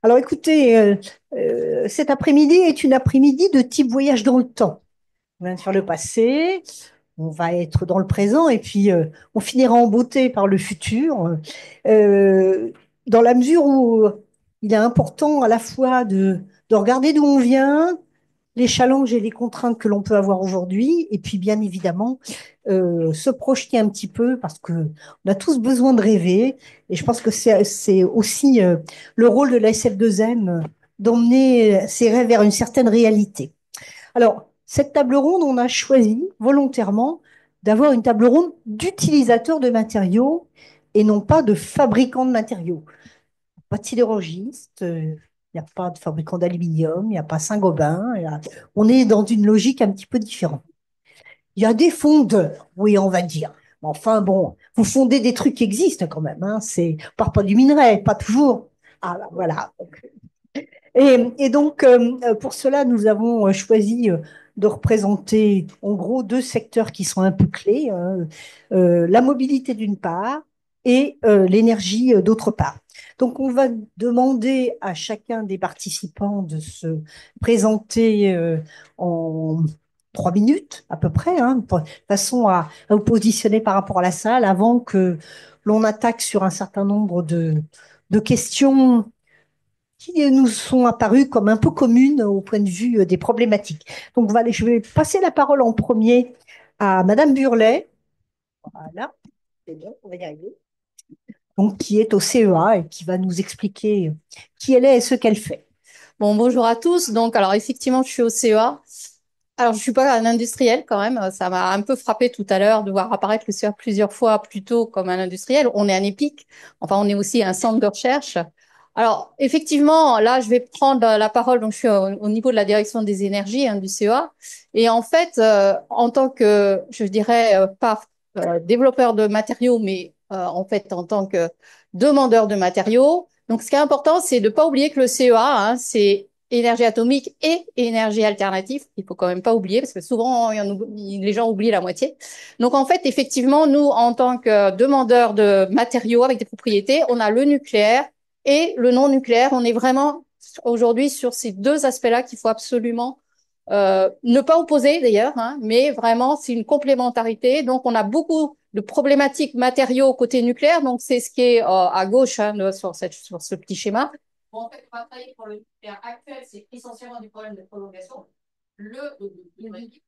Alors écoutez, cet après-midi est une après-midi de type voyage dans le temps. On vient de faire le passé, on va être dans le présent et puis on finira en beauté par le futur, euh, dans la mesure où il est important à la fois de regarder d'où on vient, les challenges et les contraintes que l'on peut avoir aujourd'hui, et puis bien évidemment se projeter un petit peu parce que on a tous besoin de rêver, et je pense que c'est aussi le rôle de la SF2M d'emmener ses rêves vers une certaine réalité. Alors, cette table ronde, on a choisi volontairement d'avoir une table ronde d'utilisateurs de matériaux et non pas de fabricants de matériaux. Pas de sidérurgiste, il n'y a pas de fabricant d'aluminium, il n'y a pas Saint-Gobain. On est dans une logique un petit peu différente. Il y a des fondeurs, oui, on va dire. Mais enfin, bon, vous fondez des trucs qui existent quand même. Hein. On part pas du minerai, pas toujours. Ah, bah, voilà. Et donc, pour cela, nous avons choisi de représenter en gros deux secteurs qui sont un peu clés, hein. La mobilité d'une part et l'énergie d'autre part. Donc, on va demander à chacun des participants de se présenter en 3 minutes à peu près, hein, de façon à vous positionner par rapport à la salle avant que l'on attaque sur un certain nombre de questions qui nous sont apparues comme un peu communes au point de vue des problématiques. Donc, voilà, je vais passer la parole en premier à Madame Burlet, voilà, c'est bon, on va y arriver, donc, qui est au CEA et qui va nous expliquer qui elle est et ce qu'elle fait. Bon, bonjour à tous. Donc, alors effectivement, je suis au CEA. Alors, je suis pas un industriel quand même. Ça m'a un peu frappé tout à l'heure de voir apparaître le CEA plusieurs fois plutôt comme un industriel. On est un EPIC. Enfin, on est aussi un centre de recherche. Alors, effectivement, là, je vais prendre la parole. Donc, je suis au niveau de la direction des énergies du CEA. Et en fait, en tant que, je dirais, pas développeur de matériaux, mais en fait, en tant que demandeur de matériaux. Donc, ce qui est important, c'est de ne pas oublier que le CEA, c'est énergie atomique et énergie alternative. Il faut quand même pas oublier parce que souvent les gens oublient la moitié. Donc en fait, effectivement, nous en tant que demandeurs de matériaux avec des propriétés, on a le nucléaire et le non nucléaire. On est vraiment aujourd'hui sur ces deux aspects-là qu'il faut absolument ne pas opposer d'ailleurs, mais vraiment c'est une complémentarité. Donc on a beaucoup de problématiques matériaux côté nucléaire. Donc c'est ce qui est à gauche sur ce petit schéma. Bon, en fait, on va travailler pour le nucléaire actuel, c'est essentiellement du problème de prolongation. Le,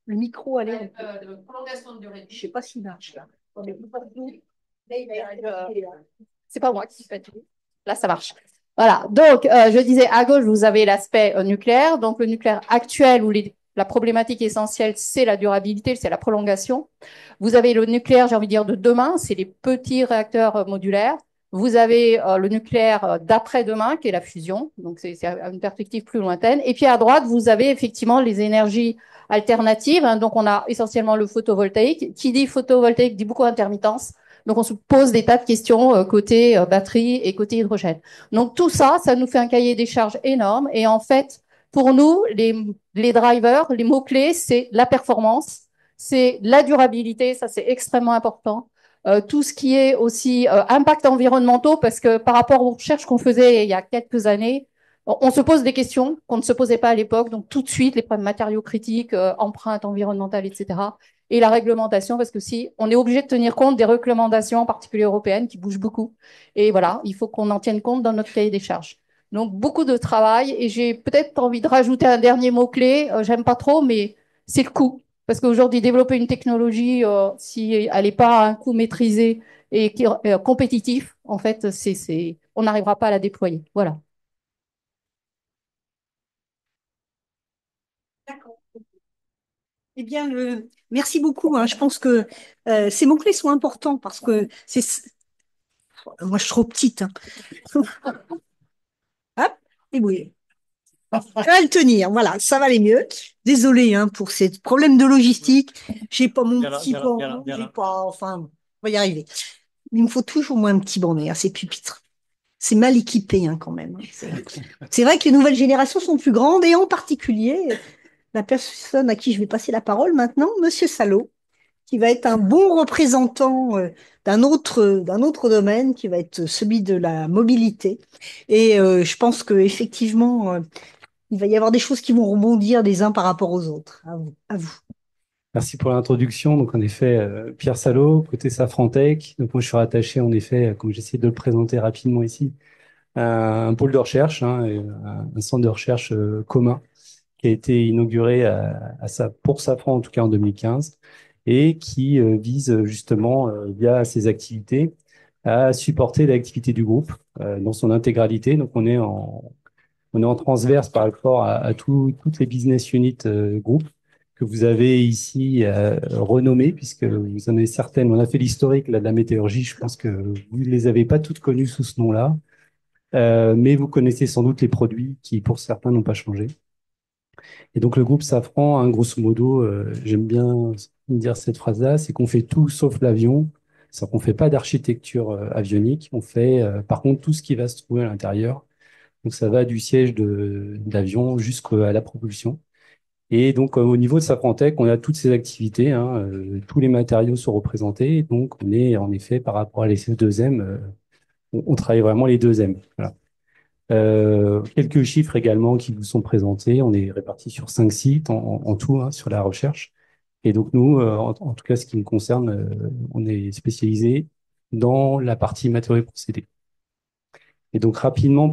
Le micro, allez. de prolongation de durée de Je ne vie. sais pas s'il marche là. C'est pas moi qui fais tout. Là, ça marche. Voilà. Donc, je disais, à gauche, vous avez l'aspect nucléaire. Donc, le nucléaire actuel où la problématique essentielle, c'est la durabilité, c'est la prolongation. Vous avez le nucléaire, j'ai envie de dire, de demain, c'est les petits réacteurs modulaires. Vous avez le nucléaire d'après-demain, qui est la fusion. Donc, c'est une perspective plus lointaine. Et puis, à droite, vous avez effectivement les énergies alternatives. Donc, on a essentiellement le photovoltaïque. Qui dit photovoltaïque dit beaucoup d'intermittence. Donc, on se pose des tas de questions côté batterie et côté hydrogène. Donc, tout ça, ça nous fait un cahier des charges énorme. Et en fait, pour nous, les drivers, les mots-clés, c'est la performance, c'est la durabilité, ça c'est extrêmement important. Tout ce qui est aussi impact environnementaux, parce que par rapport aux recherches qu'on faisait il y a quelques années, on se pose des questions qu'on ne se posait pas à l'époque. Donc, tout de suite, les problèmes matériaux critiques, empreintes environnementales, etc. Et la réglementation, parce que si on est obligé de tenir compte des recommandations, en particulier européennes, qui bougent beaucoup. Et voilà, il faut qu'on en tienne compte dans notre cahier des charges. Donc, beaucoup de travail. Et j'ai peut-être envie de rajouter un dernier mot-clé. J'aime pas trop, mais c'est le coût. Parce qu'aujourd'hui, développer une technologie, si elle n'est pas à un coût maîtrisé et qui est compétitif, en fait, on n'arrivera pas à la déployer. Voilà. D'accord. Eh bien, merci beaucoup, hein. Je pense que ces mots-clés sont importants parce que moi, je suis trop petite, hein. Hop, et oui. Ça va le tenir, voilà, ça va aller mieux. Désolée hein, pour ces problèmes de logistique. J'ai pas mon petit banc, j'ai pas, enfin, on va y arriver. Il me faut toujours moi un petit banc derrière ces pupitres. C'est mal équipé hein, quand même. C'est vrai que les nouvelles générations sont plus grandes et en particulier la personne à qui je vais passer la parole maintenant, Monsieur Salot. qui va être un bon représentant d'un autre domaine, qui va être celui de la mobilité. Et je pense que effectivement, il va y avoir des choses qui vont rebondir les uns par rapport aux autres. À vous. À vous. Merci pour l'introduction. Donc, en effet, Pierre Salot, côté Safran Tech. Donc, moi, je suis rattaché, en effet, comme j'essaie de le présenter rapidement ici, à un pôle de recherche, hein, et un centre de recherche commun qui a été inauguré pour Safran, en tout cas en 2015, et qui vise justement, via ses activités, à supporter l'activité du groupe dans son intégralité. Donc, on est en transverse par rapport à toutes les business units groupes que vous avez ici renommées, puisque vous en avez certaines. On a fait l'historique là, de la météorologie. Je pense que vous ne les avez pas toutes connues sous ce nom-là, mais vous connaissez sans doute les produits qui, pour certains, n'ont pas changé. Et donc, le groupe Safran, hein, grosso modo, j'aime bien dire cette phrase-là, c'est qu'on fait tout sauf l'avion. C'est-à-dire qu'on ne fait pas d'architecture avionique. On fait, par contre, tout ce qui va se trouver à l'intérieur. Donc, ça va du siège d'avion jusqu'à la propulsion. Et donc, au niveau de Safran-Tech, on a toutes ces activités, hein, tous les matériaux sont représentés. Donc, on est en effet, par rapport à l'SF2M, on travaille vraiment les 2M. Voilà. Quelques chiffres également qui vous sont présentés. On est répartis sur 5 sites en tout, hein, sur la recherche. Et donc, nous, en tout cas, ce qui me concerne, on est spécialisé dans la partie matériaux et procédés. Et donc, rapidement,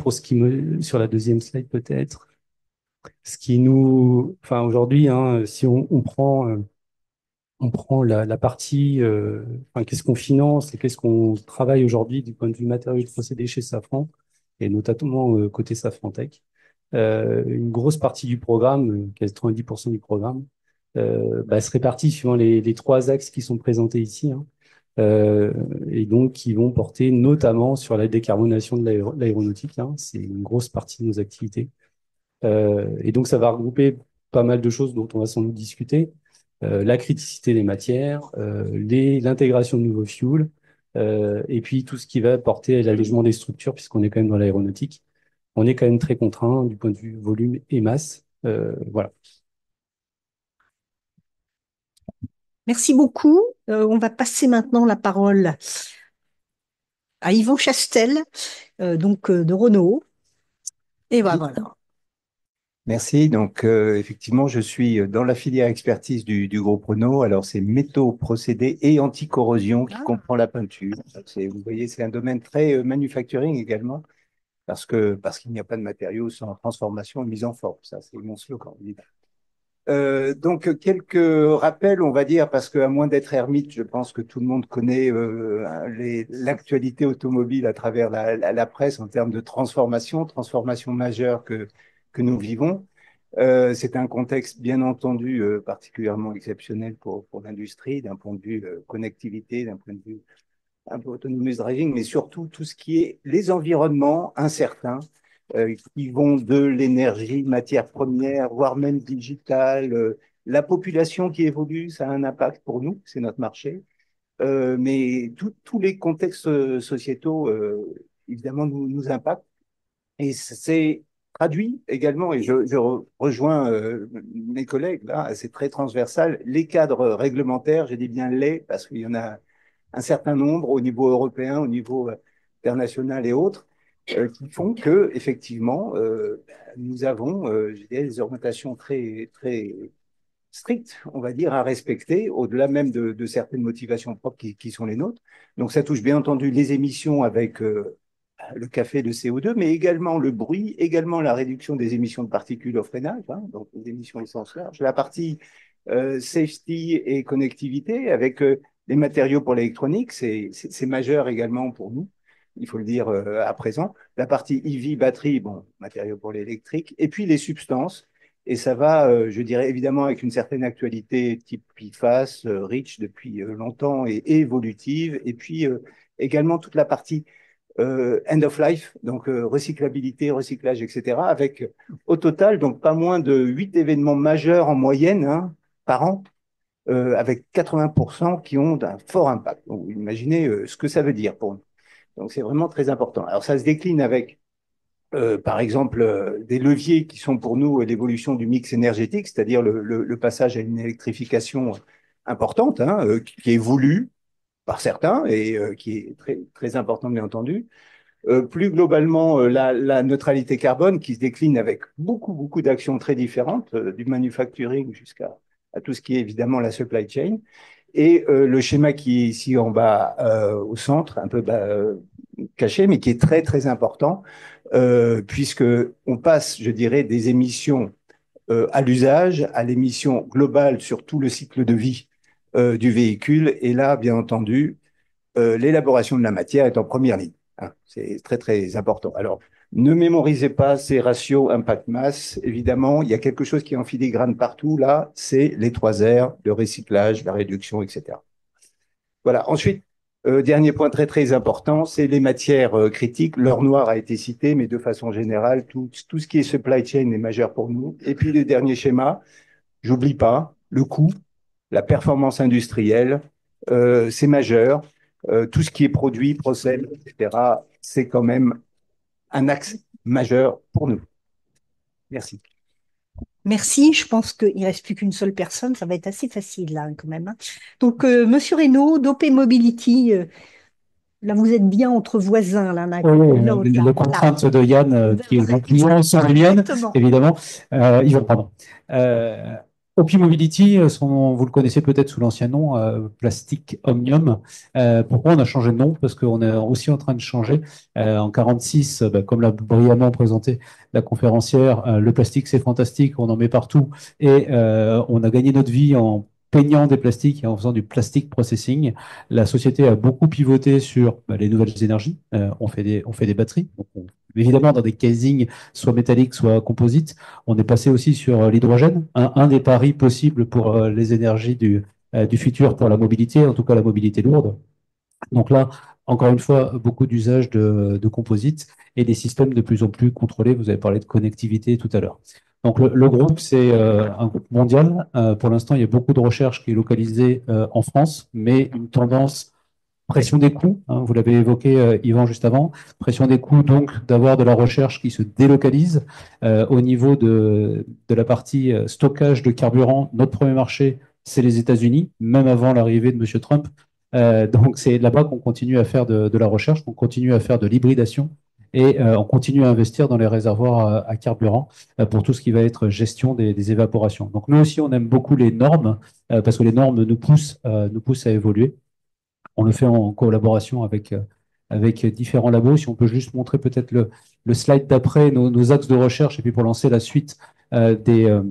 sur la deuxième slide peut-être, enfin, aujourd'hui, hein, si on prend la partie, enfin, qu'est-ce qu'on finance et qu'est-ce qu'on travaille aujourd'hui du point de vue matériaux et procédés chez Safran, et notamment côté Safran Tech. Une grosse partie du programme, 90% du programme, se répartit suivant les trois axes qui sont présentés ici, hein, et donc qui vont porter notamment sur la décarbonation de l'aéronautique, hein. C'est une grosse partie de nos activités. Et donc, ça va regrouper pas mal de choses dont on va sans doute discuter. La criticité des matières, l'intégration de nouveaux fuels, et puis tout ce qui va porter à l'allègement des structures, puisqu'on est quand même dans l'aéronautique. On est quand même très contraint du point de vue volume et masse. Voilà. Merci beaucoup. On va passer maintenant la parole à Yvan Chastel, de Renault. Et voilà. Merci. Donc, effectivement, je suis dans la filière expertise du groupe Renault. Alors, c'est métaux, procédés et anticorrosion qui comprend la peinture. Vous voyez, c'est un domaine très manufacturing également, parce qu'il n'y a pas de matériaux sans transformation et mise en forme. Ça, c'est mon slogan. Donc, quelques rappels, on va dire, parce qu'à moins d'être ermite, je pense que tout le monde connaît l'actualité automobile à travers la presse en termes de transformation majeure que nous vivons. C'est un contexte, bien entendu, particulièrement exceptionnel pour l'industrie, d'un point de vue connectivité, d'un point de vue un peu autonomous driving, mais surtout tout ce qui est les environnements incertains, qui vont de l'énergie, matière première, voire même digitale, la population qui évolue, ça a un impact pour nous, c'est notre marché. Mais tous les contextes sociétaux, évidemment, nous impactent. Et c'est traduit également, et je rejoins mes collègues là, c'est très transversal, les cadres réglementaires, j'ai dit bien les, parce qu'il y en a un certain nombre au niveau européen, au niveau international et autres, qui font que effectivement nous avons, je dirais, des orientations très très strictes, on va dire, à respecter, au-delà même de certaines motivations propres qui sont les nôtres. Donc ça touche bien entendu les émissions avec le café de CO2, mais également le bruit, également la réduction des émissions de particules au freinage, hein, donc les émissions au sens large, la partie safety et connectivité avec les matériaux pour l'électronique, c'est majeur également pour nous, il faut le dire à présent. La partie EV, batterie, bon, matériaux pour l'électrique, et puis les substances. Et ça va, je dirais évidemment, avec une certaine actualité type PFAS, REACH depuis longtemps et évolutive, et puis également toute la partie end of life, donc recyclabilité, recyclage, etc., avec au total, donc pas moins de 8 événements majeurs en moyenne, hein, par an, avec 80% qui ont un fort impact. Donc, vous imaginez ce que ça veut dire pour nous. Donc, c'est vraiment très important. Alors, ça se décline avec, par exemple, des leviers qui sont pour nous l'évolution du mix énergétique, c'est-à-dire le passage à une électrification importante, hein, qui est voulue par certains et qui est très, très importante, bien entendu. Plus globalement, la neutralité carbone qui se décline avec beaucoup, beaucoup d'actions très différentes, du manufacturing jusqu'à à tout ce qui est évidemment la supply chain. Et le schéma qui est ici en bas au centre, un peu caché, mais qui est très, très important, puisque on passe, je dirais, des émissions à l'usage, à l'émission globale sur tout le cycle de vie du véhicule. Et là, bien entendu, l'élaboration de la matière est en première ligne, hein. C'est très, très important. Alors, ne mémorisez pas ces ratios impact-masse. Évidemment, il y a quelque chose qui est en filigrane partout. Là, c'est les 3 R, le recyclage, la réduction, etc. Voilà. Ensuite, dernier point très, très important, c'est les matières critiques. L'or noir a été cité, mais de façon générale, tout ce qui est supply chain est majeur pour nous. Et puis, le dernier schéma, j'oublie pas, le coût, la performance industrielle, c'est majeur. Tout ce qui est produit, process, etc., c'est quand même un axe majeur pour nous. Merci. Merci. Je pense qu'il ne reste plus qu'une seule personne. Ça va être assez facile là, quand même, hein. Donc, Monsieur Reynaud, d'OP Mobility, là, vous êtes bien entre voisins, là, Oui, oui, l'autre, là. les contraintes de Yann, qui est mon client, sont les miennes, Exactement. évidemment. Yvan, pardon. OP Mobility, vous le connaissez peut-être sous l'ancien nom, Plastic Omnium. Pourquoi on a changé de nom? Parce qu'on est aussi en train de changer. En 46, comme l'a brillamment présenté la conférencière, le plastique c'est fantastique, on en met partout et on a gagné notre vie en peignant des plastiques et en faisant du plastic processing. La société a beaucoup pivoté sur les nouvelles énergies. On fait des batteries, donc évidemment dans des casings soit métalliques, soit composites. On est passé aussi sur l'hydrogène, un des paris possibles pour les énergies du futur pour la mobilité, en tout cas la mobilité lourde. Donc là, encore une fois, beaucoup d'usage de composites et des systèmes de plus en plus contrôlés. Vous avez parlé de connectivité tout à l'heure. Donc le groupe, c'est un groupe mondial. Pour l'instant, il y a beaucoup de recherche qui est localisée en France, mais une tendance pression des coûts, hein, vous l'avez évoqué, Yvan, juste avant. Pression des coûts, donc, d'avoir de la recherche qui se délocalise au niveau de la partie stockage de carburant. Notre premier marché, c'est les États-Unis, même avant l'arrivée de M. Trump. Donc, c'est là-bas qu'on continue à faire de la recherche, qu'on continue à faire de l'hybridation et on continue à investir dans les réservoirs à carburant pour tout ce qui va être gestion des évaporations. Donc, nous aussi, on aime beaucoup les normes parce que les normes nous poussent à évoluer. On le fait en collaboration avec différents labos. Si on peut juste montrer peut-être le slide d'après, nos axes de recherche, et puis pour lancer la suite des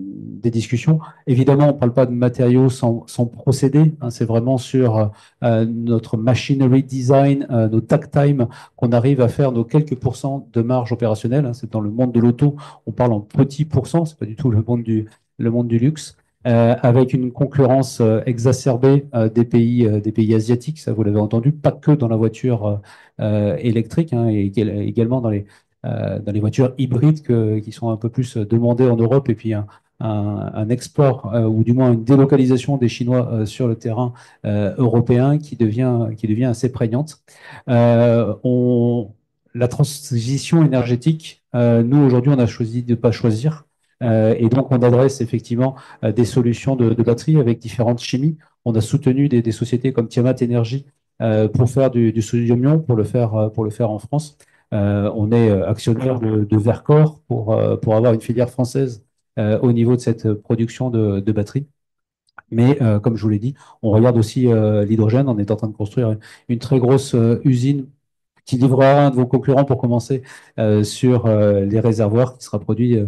discussions. Évidemment, on ne parle pas de matériaux sans procédé, hein, c'est vraiment sur notre machinery design, nos takt time, qu'on arrive à faire nos quelques pourcents de marge opérationnelle, hein. C'est dans le monde de l'auto, on parle en petits pourcents, c'est pas du tout le monde du luxe. Avec une concurrence exacerbée des pays asiatiques, ça vous l'avez entendu, pas que dans la voiture électrique, hein, et également dans les voitures hybrides qui sont un peu plus demandées en Europe, et puis un export ou du moins une délocalisation des Chinois sur le terrain européen qui devient assez prégnante. La transition énergétique, nous aujourd'hui on a choisi de ne pas choisir. Et donc, on adresse effectivement des solutions de batterie avec différentes chimies. On a soutenu des sociétés comme Tiamat Energy pour faire du sodium-ion, pour le faire en France. On est actionnaire de Vercor pour avoir une filière française au niveau de cette production de batteries. Mais comme je vous l'ai dit, on regarde aussi l'hydrogène. On est en train de construire une très grosse usine qui livrera un de vos concurrents pour commencer sur les réservoirs qui sera produit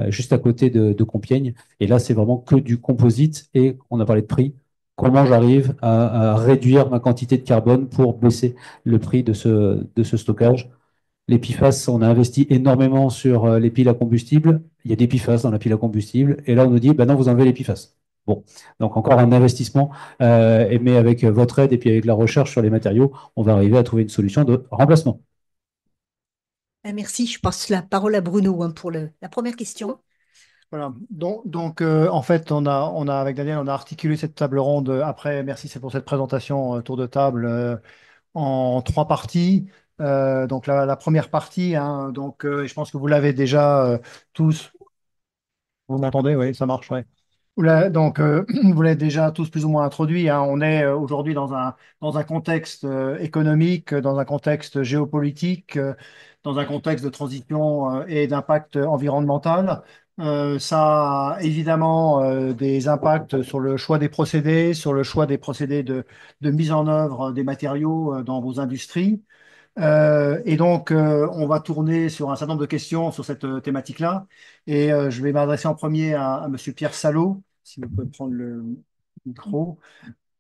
juste à côté de Compiègne. Et là, c'est vraiment que du composite et on a parlé de prix. Comment j'arrive à réduire ma quantité de carbone pour baisser le prix de ce stockage? Les PFAS, on a investi énormément sur les piles à combustible. Il y a des PFAS dans la pile à combustible. Et là, on nous dit, ben non, vous enlevez les PFAS. Bon, donc encore un investissement, mais avec votre aide et puis avec la recherche sur les matériaux, on va arriver à trouver une solution de remplacement. Merci. Je passe la parole à Bruno, hein, pour la première question. Voilà. Donc, en fait, avec Daniel, on a articulé cette table ronde. Après, merci, c'est pour cette présentation tour de table en 3 parties. Donc, la première partie, hein, je pense que vous l'avez déjà tous. Vous m'entendez? Oui, ça marche, ouais. Donc, vous l'avez déjà tous plus ou moins introduit, hein. On est aujourd'hui dans un contexte économique, dans un contexte géopolitique, dans un contexte de transition et d'impact environnemental. Ça a évidemment des impacts sur le choix des procédés, sur le choix des procédés de mise en œuvre des matériaux dans vos industries. Et donc, on va tourner sur un certain nombre de questions sur cette thématique-là. Et je vais m'adresser en premier à Monsieur Pierre Salot, si vous pouvez prendre le micro.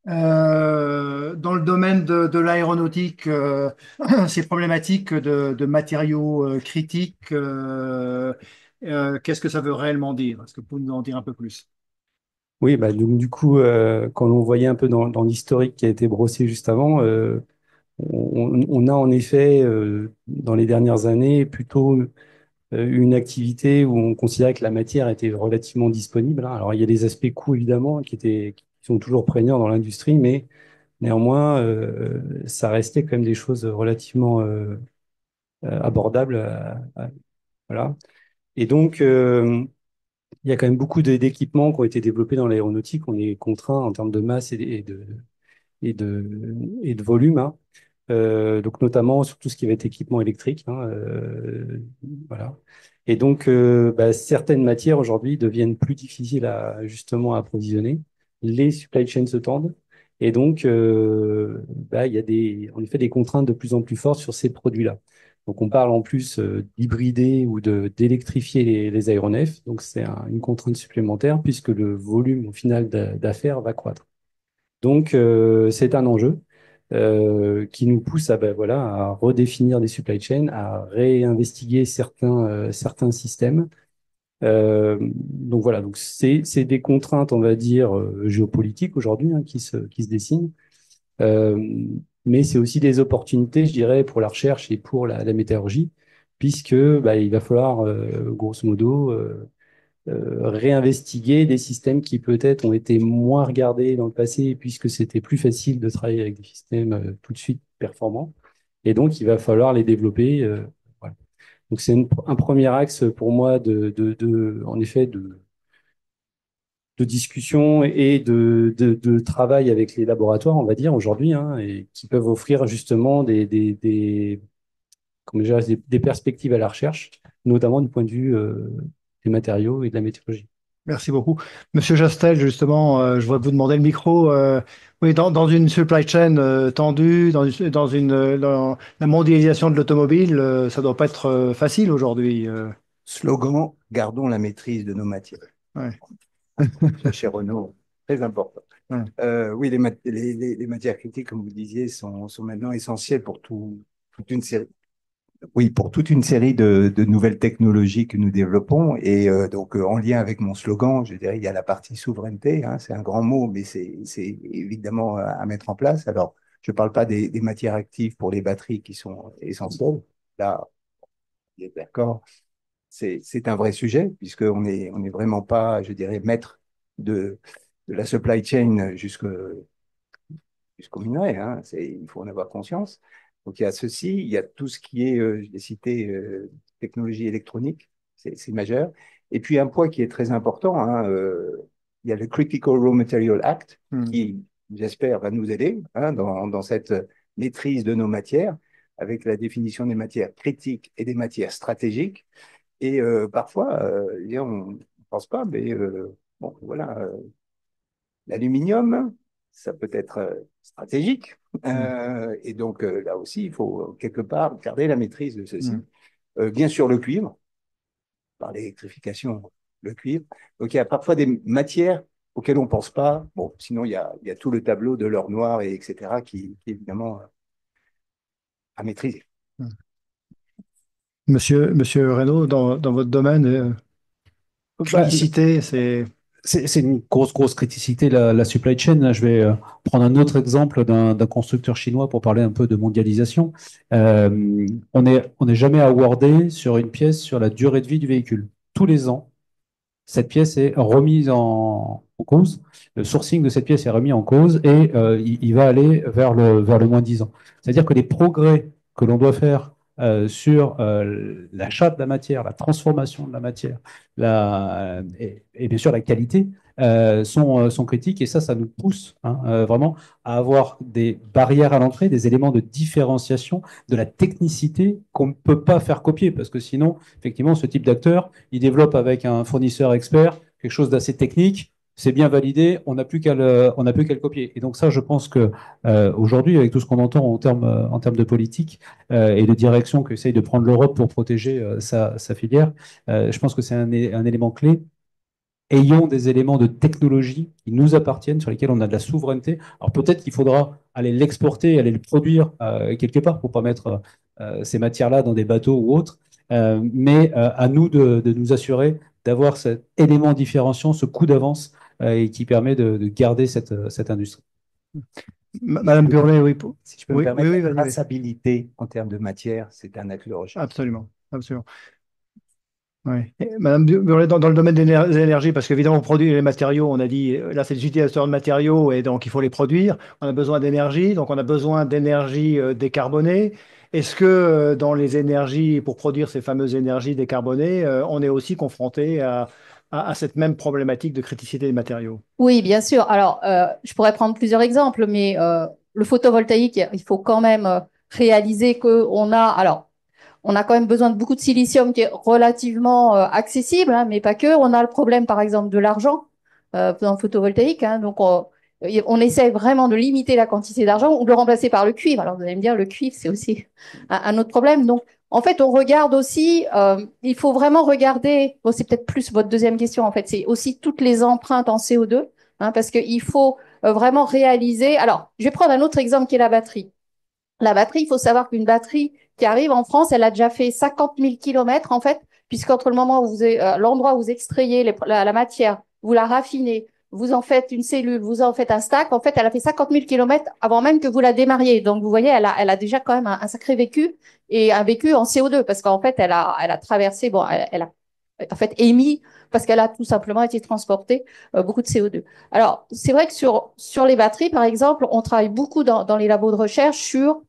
Dans le domaine de l'aéronautique, ces problématiques de matériaux critiques, qu'est-ce que ça veut réellement dire? Est-ce que vous pouvez nous en dire un peu plus? Oui, bah, donc, du coup, quand on voyait un peu dans l'historique qui a été brossé juste avant, on a en effet, dans les dernières années, plutôt une activité où on considérait que la matière était relativement disponible, hein. Alors, il y a des aspects coûts, évidemment, qui sont toujours prégnants dans l'industrie, mais néanmoins, ça restait quand même des choses relativement abordables. Voilà. Et donc, il y a quand même beaucoup d'équipements qui ont été développés dans l'aéronautique. On est contraint en termes de masse et de volume, hein. Donc notamment sur tout ce qui va être équipement électrique, hein, voilà. Et donc bah, certaines matières aujourd'hui deviennent plus difficiles à justement à approvisionner. Les supply chains se tendent et donc bah, il y a en effet des contraintes de plus en plus fortes sur ces produits-là. Donc on parle en plus d'hybrider ou d'électrifier les aéronefs. Donc c'est une contrainte supplémentaire puisque le volume au final d'affaires va croître. Donc, c'est un enjeu qui nous pousse à, ben, voilà, à redéfinir des supply chains, à réinvestiguer certains systèmes. Donc voilà, donc c'est des contraintes, on va dire, géopolitiques aujourd'hui, hein, qui se dessinent. Euh, mais c'est aussi des opportunités, je dirais, pour la recherche et pour la météorologie, puisque bah, il va falloir, grosso modo, réinvestiguer des systèmes qui peut-être ont été moins regardés dans le passé puisque c'était plus facile de travailler avec des systèmes tout de suite performants. Et donc, il va falloir les développer. Voilà. Donc, c'est un premier axe pour moi en effet, de discussion et de travail avec les laboratoires, on va dire, aujourd'hui, hein, et qui peuvent offrir justement comment dire, des perspectives à la recherche, notamment du point de vue des matériaux et de la météorologie. Merci beaucoup. Monsieur Jastel, justement, je voudrais vous demander le micro. Oui, dans une supply chain tendue, dans la mondialisation de l'automobile, ça doit pas être facile aujourd'hui. Slogan, gardons la maîtrise de nos matières. Ouais, Ça, chez Renault, très important. ouais. Oui, les matières critiques, comme vous disiez, sont maintenant essentielles pour toute une série. Oui, pour toute une série de nouvelles technologies que nous développons. Et donc, en lien avec mon slogan, je dirais, il y a la partie souveraineté, hein, c'est un grand mot, mais c'est évidemment à mettre en place. Alors, je ne parle pas des matières actives pour les batteries qui sont essentielles. Là, on est d'accord, c'est un vrai sujet, on est vraiment pas, je dirais, maître de la supply chain jusqu'au minerai, hein. Il faut en avoir conscience. Donc il y a ceci, il y a tout ce qui est, je l'ai cité, technologie électronique, c'est majeur. Et puis un point qui est très important, hein, il y a le Critical Raw Material Act Hmm. qui, j'espère, va nous aider, hein, dans cette maîtrise de nos matières, avec la définition des matières critiques et des matières stratégiques. Et parfois, on ne pense pas, mais bon, voilà, l'aluminium, ça peut être stratégique. Hmm. Et donc là aussi, il faut quelque part garder la maîtrise de ceci. Hmm. Bien sûr, le cuivre, par l'électrification, le cuivre. Donc il y a parfois des matières auxquelles on ne pense pas. Bon, sinon, il y a tout le tableau de l'or noir, et etc., qui est évidemment à maîtriser. Hmm. Monsieur Reynaud, dans votre domaine, Bah, criticité, c'est. c'est une grosse criticité, la supply chain. Je vais prendre un autre exemple d'un constructeur chinois pour parler un peu de mondialisation. On n'est jamais awardé sur une pièce sur la durée de vie du véhicule. Tous les ans, cette pièce est remise en cause. Le sourcing de cette pièce est remis en cause et il va aller vers le moins 10 ans. C'est-à-dire que les progrès que l'on doit faire sur l'achat de la matière, la transformation de la matière, et bien sûr la qualité, sont critiques. Et ça nous pousse vraiment à avoir des barrières à l'entrée, des éléments de différenciation, de la technicité qu'on ne peut pas faire copier. Parce que sinon, effectivement, ce type d'acteur, il développe avec un fournisseur expert quelque chose d'assez technique. C'est bien validé, on n'a plus qu'à le copier. Et donc ça, je pense que aujourd'hui, avec tout ce qu'on entend en termes de politique et de direction qu'essaye de prendre l'Europe pour protéger sa filière, je pense que c'est un élément clé. Ayons des éléments de technologie qui nous appartiennent, sur lesquels on a de la souveraineté. Alors peut-être qu'il faudra aller l'exporter, aller le produire quelque part pour pas mettre ces matières-là dans des bateaux ou autres. Mais à nous de nous assurer d'avoir cet élément différenciant, ce coup d'avance et qui permet de garder cette industrie. Madame Burlet, oui. Si je peux me Oui, permettre, oui, la vas-y. traçabilité en termes de matière, c'est un axe de recherche. Absolument, absolument. Oui. Et Madame Burlet, dans le domaine des énergies, parce qu'évidemment, on produit les matériaux, on a dit, là, c'est des utilisateurs de matériaux et donc il faut les produire. On a besoin d'énergie, donc on a besoin d'énergie décarbonée. Est-ce que dans les énergies, pour produire ces fameuses énergies décarbonées, on est aussi confronté à cette même problématique de criticité des matériaux? Oui, bien sûr. Alors, je pourrais prendre plusieurs exemples, mais le photovoltaïque, il faut quand même réaliser on a quand même besoin de beaucoup de silicium qui est relativement accessible, hein, mais pas que. On a le problème, par exemple, de l'argent dans le photovoltaïque. Hein, donc, on essaie vraiment de limiter la quantité d'argent ou de le remplacer par le cuivre. Alors, vous allez me dire, le cuivre, c'est aussi un autre problème. Donc, en fait, on regarde aussi, il faut vraiment regarder, bon, c'est peut-être plus votre deuxième question, en fait, c'est aussi toutes les empreintes en CO2, hein, parce qu'il faut vraiment réaliser. Alors, je vais prendre un autre exemple qui est la batterie. La batterie, il faut savoir qu'une batterie qui arrive en France, elle a déjà fait 50 000 kilomètres, en fait, puisqu'entre le moment où l'endroit où vous extrayez la matière, vous la raffinez, vous en faites une cellule, vous en faites un stack, en fait, elle a fait 50 000 kilomètres avant même que vous la démarriez. Donc, vous voyez, elle a déjà quand même un sacré vécu et un vécu en CO2, parce qu'en fait, elle a traversé, bon, elle a en fait émis, parce qu'elle a tout simplement été transportée beaucoup de CO2. Alors, c'est vrai que sur les batteries, par exemple, on travaille beaucoup dans les labos de recherche sur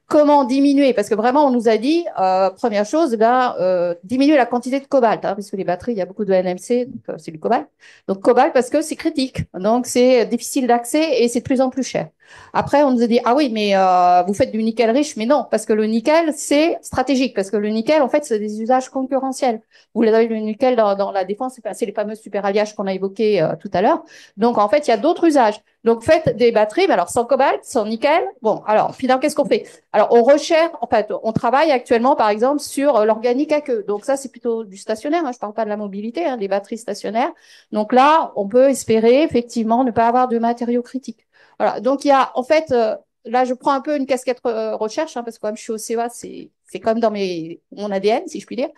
comment diminuer, parce que vraiment, on nous a dit, première chose, diminuer la quantité de cobalt, hein, parce que les batteries, il y a beaucoup de NMC, donc c'est du cobalt. Donc, cobalt, parce que c'est critique, donc c'est difficile d'accès et c'est de plus en plus cher. Après, on nous a dit, ah oui, mais vous faites du nickel riche, mais non, parce que le nickel, c'est stratégique, parce que le nickel, en fait, c'est des usages concurrentiels. Vous avez le nickel dans la défense, c'est les fameux superalliages qu'on a évoqués tout à l'heure. Donc, en fait, il y a d'autres usages. Donc, faites des batteries, mais alors sans cobalt, sans nickel. Bon, alors, finalement, qu'est-ce qu'on fait? Alors, on recherche, en fait, on travaille actuellement, par exemple, sur l'organique à queue. Donc, ça, c'est plutôt du stationnaire. Hein, je parle pas de la mobilité, hein, des batteries stationnaires. Donc là, on peut espérer, effectivement, ne pas avoir de matériaux critiques. Voilà. Donc, il y a, en fait, là, je prends un peu une casquette recherche, hein, parce que comme je suis au CEA, c'est comme dans mon ADN, si je puis dire.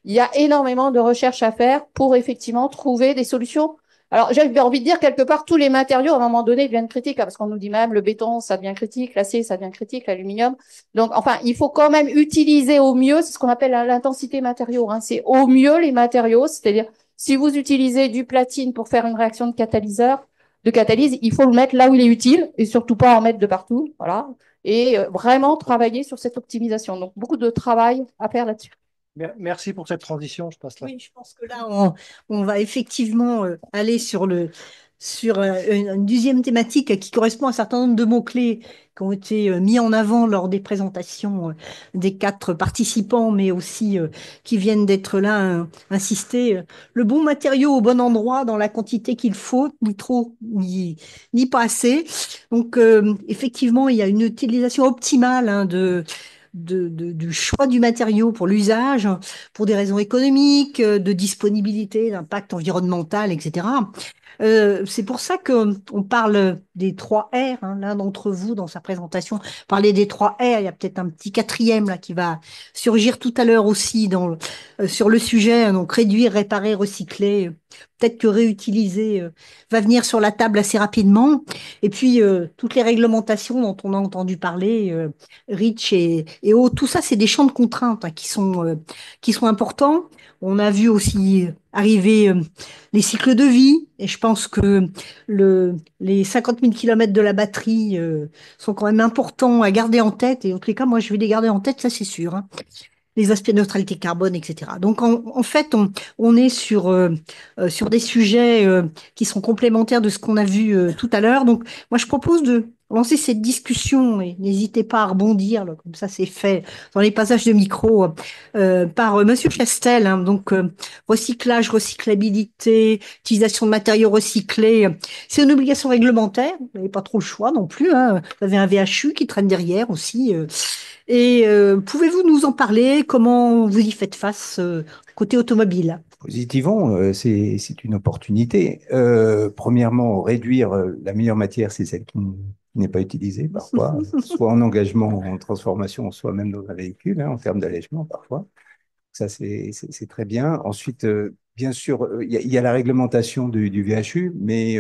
Il y a énormément de recherches à faire pour effectivement trouver des solutions. Alors, j'avais envie de dire, quelque part, tous les matériaux, à un moment donné, deviennent critiques, hein, parce qu'on nous dit même le béton, ça devient critique, l'acier, ça devient critique, l'aluminium. Donc, enfin, il faut quand même utiliser au mieux, c'est ce qu'on appelle l'intensité matériaux. Hein, c'est au mieux les matériaux, c'est-à-dire, si vous utilisez du platine pour faire une réaction de catalyse, il faut le mettre là où il est utile, et surtout pas en mettre de partout, voilà. Et vraiment travailler sur cette optimisation. Donc, beaucoup de travail à faire là-dessus. Merci pour cette transition. Je passe là. Oui, je pense que là, on va effectivement aller sur une deuxième thématique qui correspond à un certain nombre de mots-clés qui ont été mis en avant lors des présentations des quatre participants, mais aussi qui viennent d'être là insistés. Le bon matériau au bon endroit, dans la quantité qu'il faut, ni trop, ni pas assez. Donc, effectivement, il y a une utilisation optimale du choix du matériau pour l'usage, pour des raisons économiques, de disponibilité, d'impact environnemental, etc. C'est pour ça qu'on parle des 3 R. Hein. L'un d'entre vous, dans sa présentation, parlait des 3 R. Il y a peut-être un petit quatrième là qui va surgir tout à l'heure aussi sur le sujet. Hein, donc réduire, réparer, recycler. peut-être que réutiliser va venir sur la table assez rapidement. Et puis, toutes les réglementations dont on a entendu parler, REACH et autres, tout ça, c'est des champs de contraintes hein, qui sont importants. On a vu aussi arriver les cycles de vie, et je pense que les 50 000 kilomètres de la batterie sont quand même importants à garder en tête, et en tous les cas, moi, je vais les garder en tête, ça c'est sûr, hein. Les aspects de neutralité carbone, etc. Donc, en fait, on est sur des sujets qui sont complémentaires de ce qu'on a vu tout à l'heure. Donc, moi, je propose de lancer cette discussion et n'hésitez pas à rebondir, là, comme ça c'est fait dans les passages de micro par Monsieur Chastel. Hein. Donc, recyclage, recyclabilité, utilisation de matériaux recyclés, c'est une obligation réglementaire. Vous n'avez pas trop le choix non plus. Hein. Vous avez un VHU qui traîne derrière aussi. Et pouvez-vous nous en parler? Comment vous y faites face côté automobile? Positivons, c'est une opportunité. Premièrement, réduire la meilleure matière, c'est celle qui n'est pas utilisée parfois, soit en engagement, en transformation, soit même dans un véhicule, hein, en termes d'allègement parfois. Ça, c'est très bien. Ensuite, bien sûr, il y a la réglementation du VHU, mais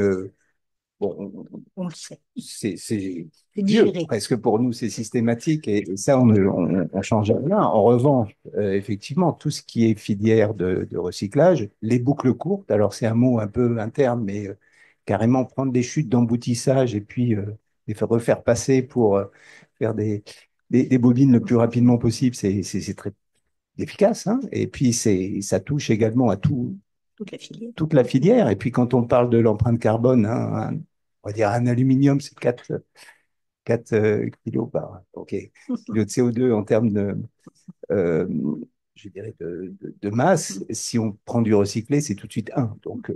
bon, On le sait, c'est c'est vieux, digéré. presque pour nous, c'est systématique et ça, on change rien. En revanche, effectivement, tout ce qui est filière de recyclage, les boucles courtes, alors c'est un mot un peu interne, mais carrément prendre des chutes d'emboutissage et puis les faire refaire passer pour faire des bobines le plus rapidement possible, c'est très efficace, hein. Et puis, ça touche également à Toute la filière. toute la filière. Et puis, quand on parle de l'empreinte carbone, hein, on va dire un aluminium, c'est 4 kilos ok, kilos de CO2 en termes euh, je dirais de masse. Si on prend du recyclé, c'est tout de suite un. Donc,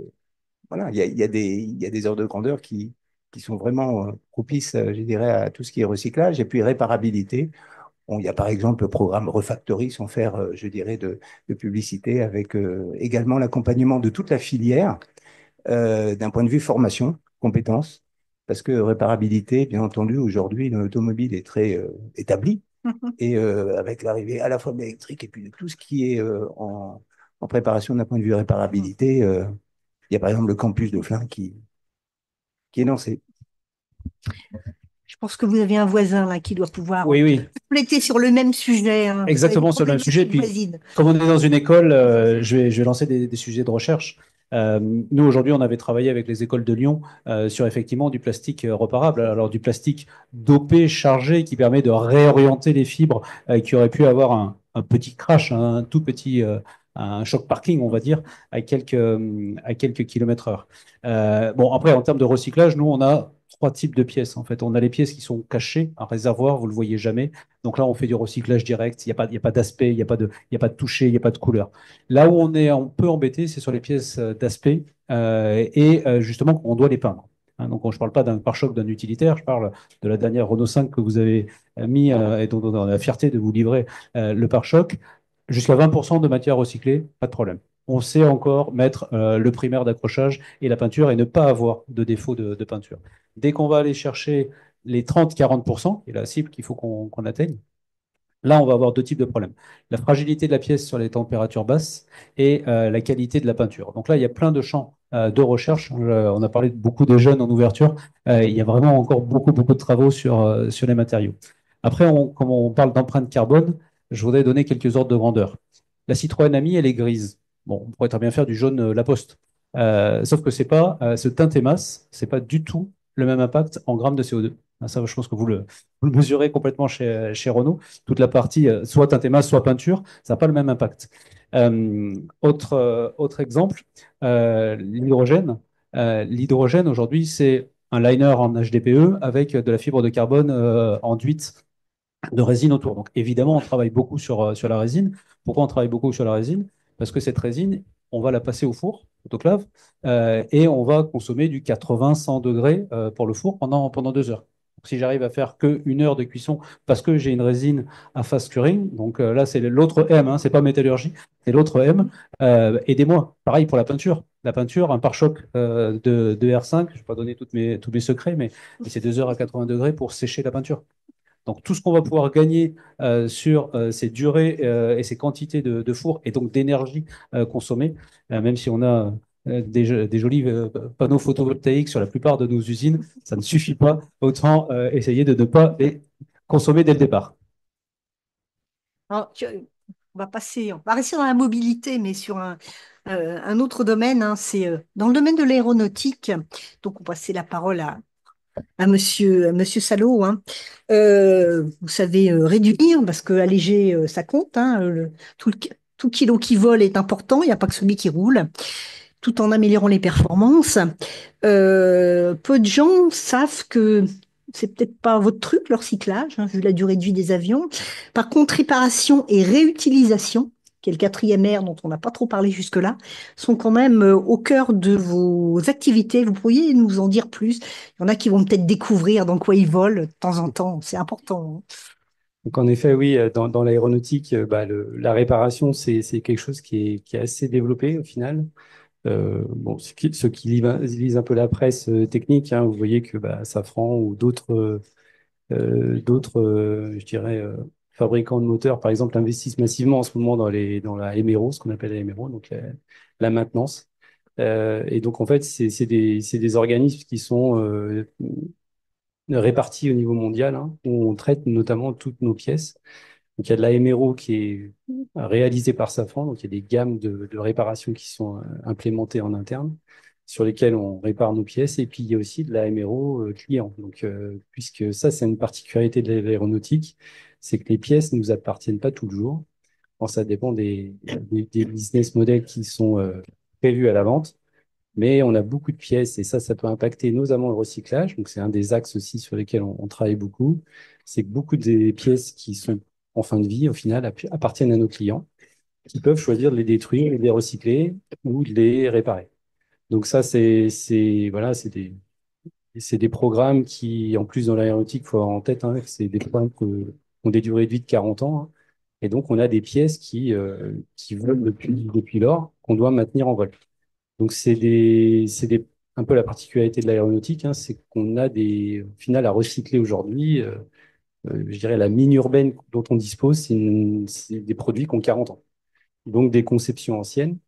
voilà, il y a des ordres de grandeur qui sont vraiment propices, je dirais, à tout ce qui est recyclage. Et puis, réparabilité. Bon, il y a par exemple le programme Refactory, sans faire, je dirais, de publicité, avec également l'accompagnement de toute la filière d'un point de vue formation, compétences, parce que réparabilité, bien entendu, aujourd'hui, l'automobile est très établie, et avec l'arrivée à la fois de l'électrique et puis de tout ce qui est en préparation d'un point de vue réparabilité, il y a par exemple le campus de Flins qui est lancé. Je pense que vous avez un voisin là qui doit pouvoir Oui, oui, compléter sur le même sujet. Hein. Vous avez des exactement sur le même sujet. problématiques Puis, voisines. comme on est dans une école, je vais lancer des sujets de recherche. Nous, aujourd'hui, on avait travaillé avec les écoles de Lyon sur effectivement du plastique reparable. Alors, du plastique dopé, chargé, qui permet de réorienter les fibres qui auraient pu avoir un petit crash, un tout petit un choc parking, on va dire, à quelques kilomètres heure. Bon, après, en termes de recyclage, nous, on a trois types de pièces. En fait, on a les pièces qui sont cachées, un réservoir, vous le voyez jamais. Donc là, on fait du recyclage direct. Il y a pas d'aspect, il y a pas de toucher, il n'y a pas de couleur. Là où on est un peu embêté, c'est sur les pièces d'aspect justement, on doit les peindre. Hein, donc, je ne parle pas d'un pare-choc d'un utilitaire, je parle de la dernière Renault 5 que vous avez mis et dont on a la fierté de vous livrer le pare-choc. Jusqu'à 20% de matière recyclée, pas de problème. On sait encore mettre le primaire d'accrochage et la peinture et ne pas avoir de défaut de peinture. Dès qu'on va aller chercher les 30-40%, qui est la cible qu'il faut qu'on atteigne, là, on va avoir deux types de problèmes. La fragilité de la pièce sur les températures basses et la qualité de la peinture. Donc là, il y a plein de champs de recherche. On a parlé de beaucoup des jeunes en ouverture. Il y a vraiment encore beaucoup, beaucoup de travaux sur les matériaux. Après, comme on parle d'empreinte carbone, je voudrais donner quelques ordres de grandeur. La Citroën Ami, elle est grise. Bon, on pourrait très bien faire du jaune La Poste. Sauf que c'est pas ce teint et masse, c'est pas du tout le même impact en grammes de CO2. Ça, je pense que vous le mesurez complètement chez Renault. Toute la partie soit teint et masse, soit peinture, ça n'a pas le même impact. Autre exemple, l'hydrogène. L'hydrogène, aujourd'hui, c'est un liner en HDPE avec de la fibre de carbone enduite de résine autour. Donc évidemment, on travaille beaucoup sur la résine. Pourquoi on travaille beaucoup sur la résine? Parce que cette résine, on va la passer au four, autoclave, et on va consommer du 80-100 degrés pour le four pendant 2 heures. Donc, si j'arrive à faire que 1 heure de cuisson parce que j'ai une résine à fast curing, donc là c'est l'autre M, hein, c'est pas métallurgie, c'est l'autre M, aidez-moi. Pareil pour la peinture. La peinture, un pare-choc de R5, je ne vais pas donner tous mes secrets, mais c'est 2 heures à 80 degrés pour sécher la peinture. Donc tout ce qu'on va pouvoir gagner sur ces durées et ces quantités de four et donc d'énergie consommée, même si on a des jolis panneaux photovoltaïques sur la plupart de nos usines, ça ne suffit pas. Autant essayer de ne pas les consommer dès le départ. Alors, on va rester dans la mobilité, mais sur un autre domaine, hein, c'est dans le domaine de l'aéronautique. Donc, on va passer la parole à monsieur Salot, hein. Vous savez réduire, parce que alléger, ça compte, hein, tout kilo qui vole est important, il n'y a pas que celui qui roule, tout en améliorant les performances. Peu de gens savent que c'est peut-être pas votre truc, le recyclage, hein, vu la durée de vie des avions. Par contre, réparation et réutilisation, qui est le quatrième R dont on n'a pas trop parlé jusque-là, sont quand même au cœur de vos activités. Vous pourriez nous en dire plus? Il y en a qui vont peut-être découvrir dans quoi ils volent de temps en temps. C'est important, hein. Donc en effet, oui, dans l'aéronautique, la réparation, c'est quelque chose qui est assez développé au final. Bon, ceux qui lisent un peu la presse technique, hein, vous voyez que Safran ou je dirais, fabricants de moteurs, par exemple, investissent massivement en ce moment dans la MRO, ce qu'on appelle la MRO, donc la maintenance. Et donc, en fait, c'est des organismes qui sont répartis au niveau mondial, hein, où on traite notamment toutes nos pièces. Donc, il y a de la MRO qui est réalisée par Safran, donc il y a des gammes de réparations qui sont implémentées en interne, sur lesquelles on répare nos pièces, et puis il y a aussi de la MRO client. Donc, puisque ça, c'est une particularité de l'aéronautique, c'est que les pièces ne nous appartiennent pas toujours. Bon, ça dépend des business models qui sont prévus à la vente. Mais on a beaucoup de pièces et ça peut impacter notamment le recyclage. Donc, c'est un des axes aussi sur lesquels on travaille beaucoup. C'est que beaucoup des pièces qui sont en fin de vie, au final, appartiennent à nos clients qui peuvent choisir de les détruire, de les recycler ou de les réparer. Donc, ça, voilà, c'est des programmes qui, en plus, dans l'aéronautique, il faut avoir en tête, hein, que c'est des programmes qui ont des durées de vie de 40 ans, hein. Et donc, on a des pièces qui volent depuis lors, qu'on doit maintenir en vol. Donc, un peu la particularité de l'aéronautique, hein, c'est qu'on a au final, à recycler aujourd'hui. Je dirais la mine urbaine dont on dispose, c'est des produits qui ont 40 ans. Donc, des conceptions anciennes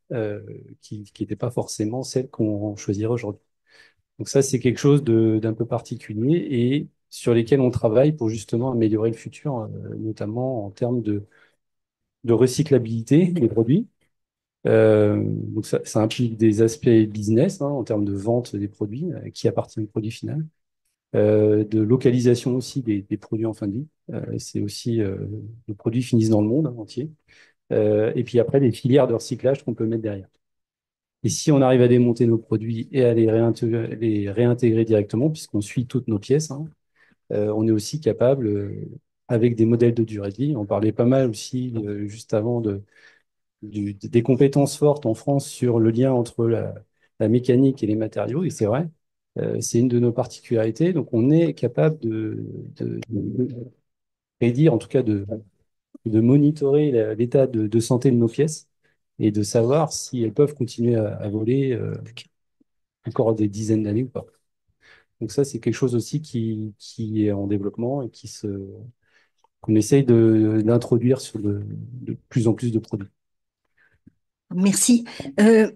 qui n'étaient pas forcément celles qu'on choisirait aujourd'hui. Donc, ça, c'est quelque chose d'un peu particulier et sur lesquels on travaille pour justement améliorer le futur, notamment en termes de recyclabilité des produits. Donc ça implique des aspects business, hein, en termes de vente des produits qui appartiennent au produit final, de localisation aussi des produits en fin de vie. C'est aussi les produits finissent dans le monde, hein, entier. Et puis après, les filières de recyclage qu'on peut mettre derrière. Et si on arrive à démonter nos produits et à les réintégrer directement, puisqu'on suit toutes nos pièces, hein, on est aussi capable, avec des modèles de durée de vie, on parlait pas mal aussi juste avant des compétences fortes en France sur le lien entre la mécanique et les matériaux, et c'est vrai, c'est une de nos particularités. Donc, on est capable de prédire, en tout cas de monitorer l'état de santé de nos pièces et de savoir si elles peuvent continuer à voler encore des dizaines d'années ou pas. Donc ça, c'est quelque chose aussi qui est en développement et qu'on essaye d'introduire sur de plus en plus de produits. Merci.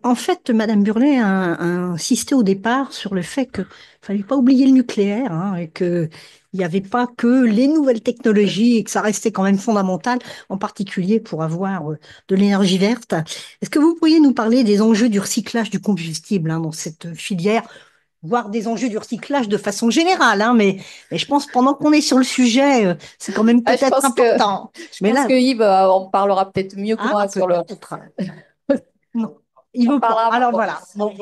En fait, Madame Burlet a insisté au départ sur le fait qu'il fallait pas oublier le nucléaire, hein, et que il n'y avait pas que les nouvelles technologies et que ça restait quand même fondamental, en particulier pour avoir de l'énergie verte. Est-ce que vous pourriez nous parler des enjeux du recyclage du combustible, hein, dans cette filière, voire des enjeux du recyclage de façon générale, hein, mais je pense pendant qu'on est sur le sujet, c'est quand même Je peut-être pense important. je Mais pense là, que Yves en parlera peut-être mieux que moi sur le. peut-être. Non, il veut pas. parlera Alors pour- voilà. Bon.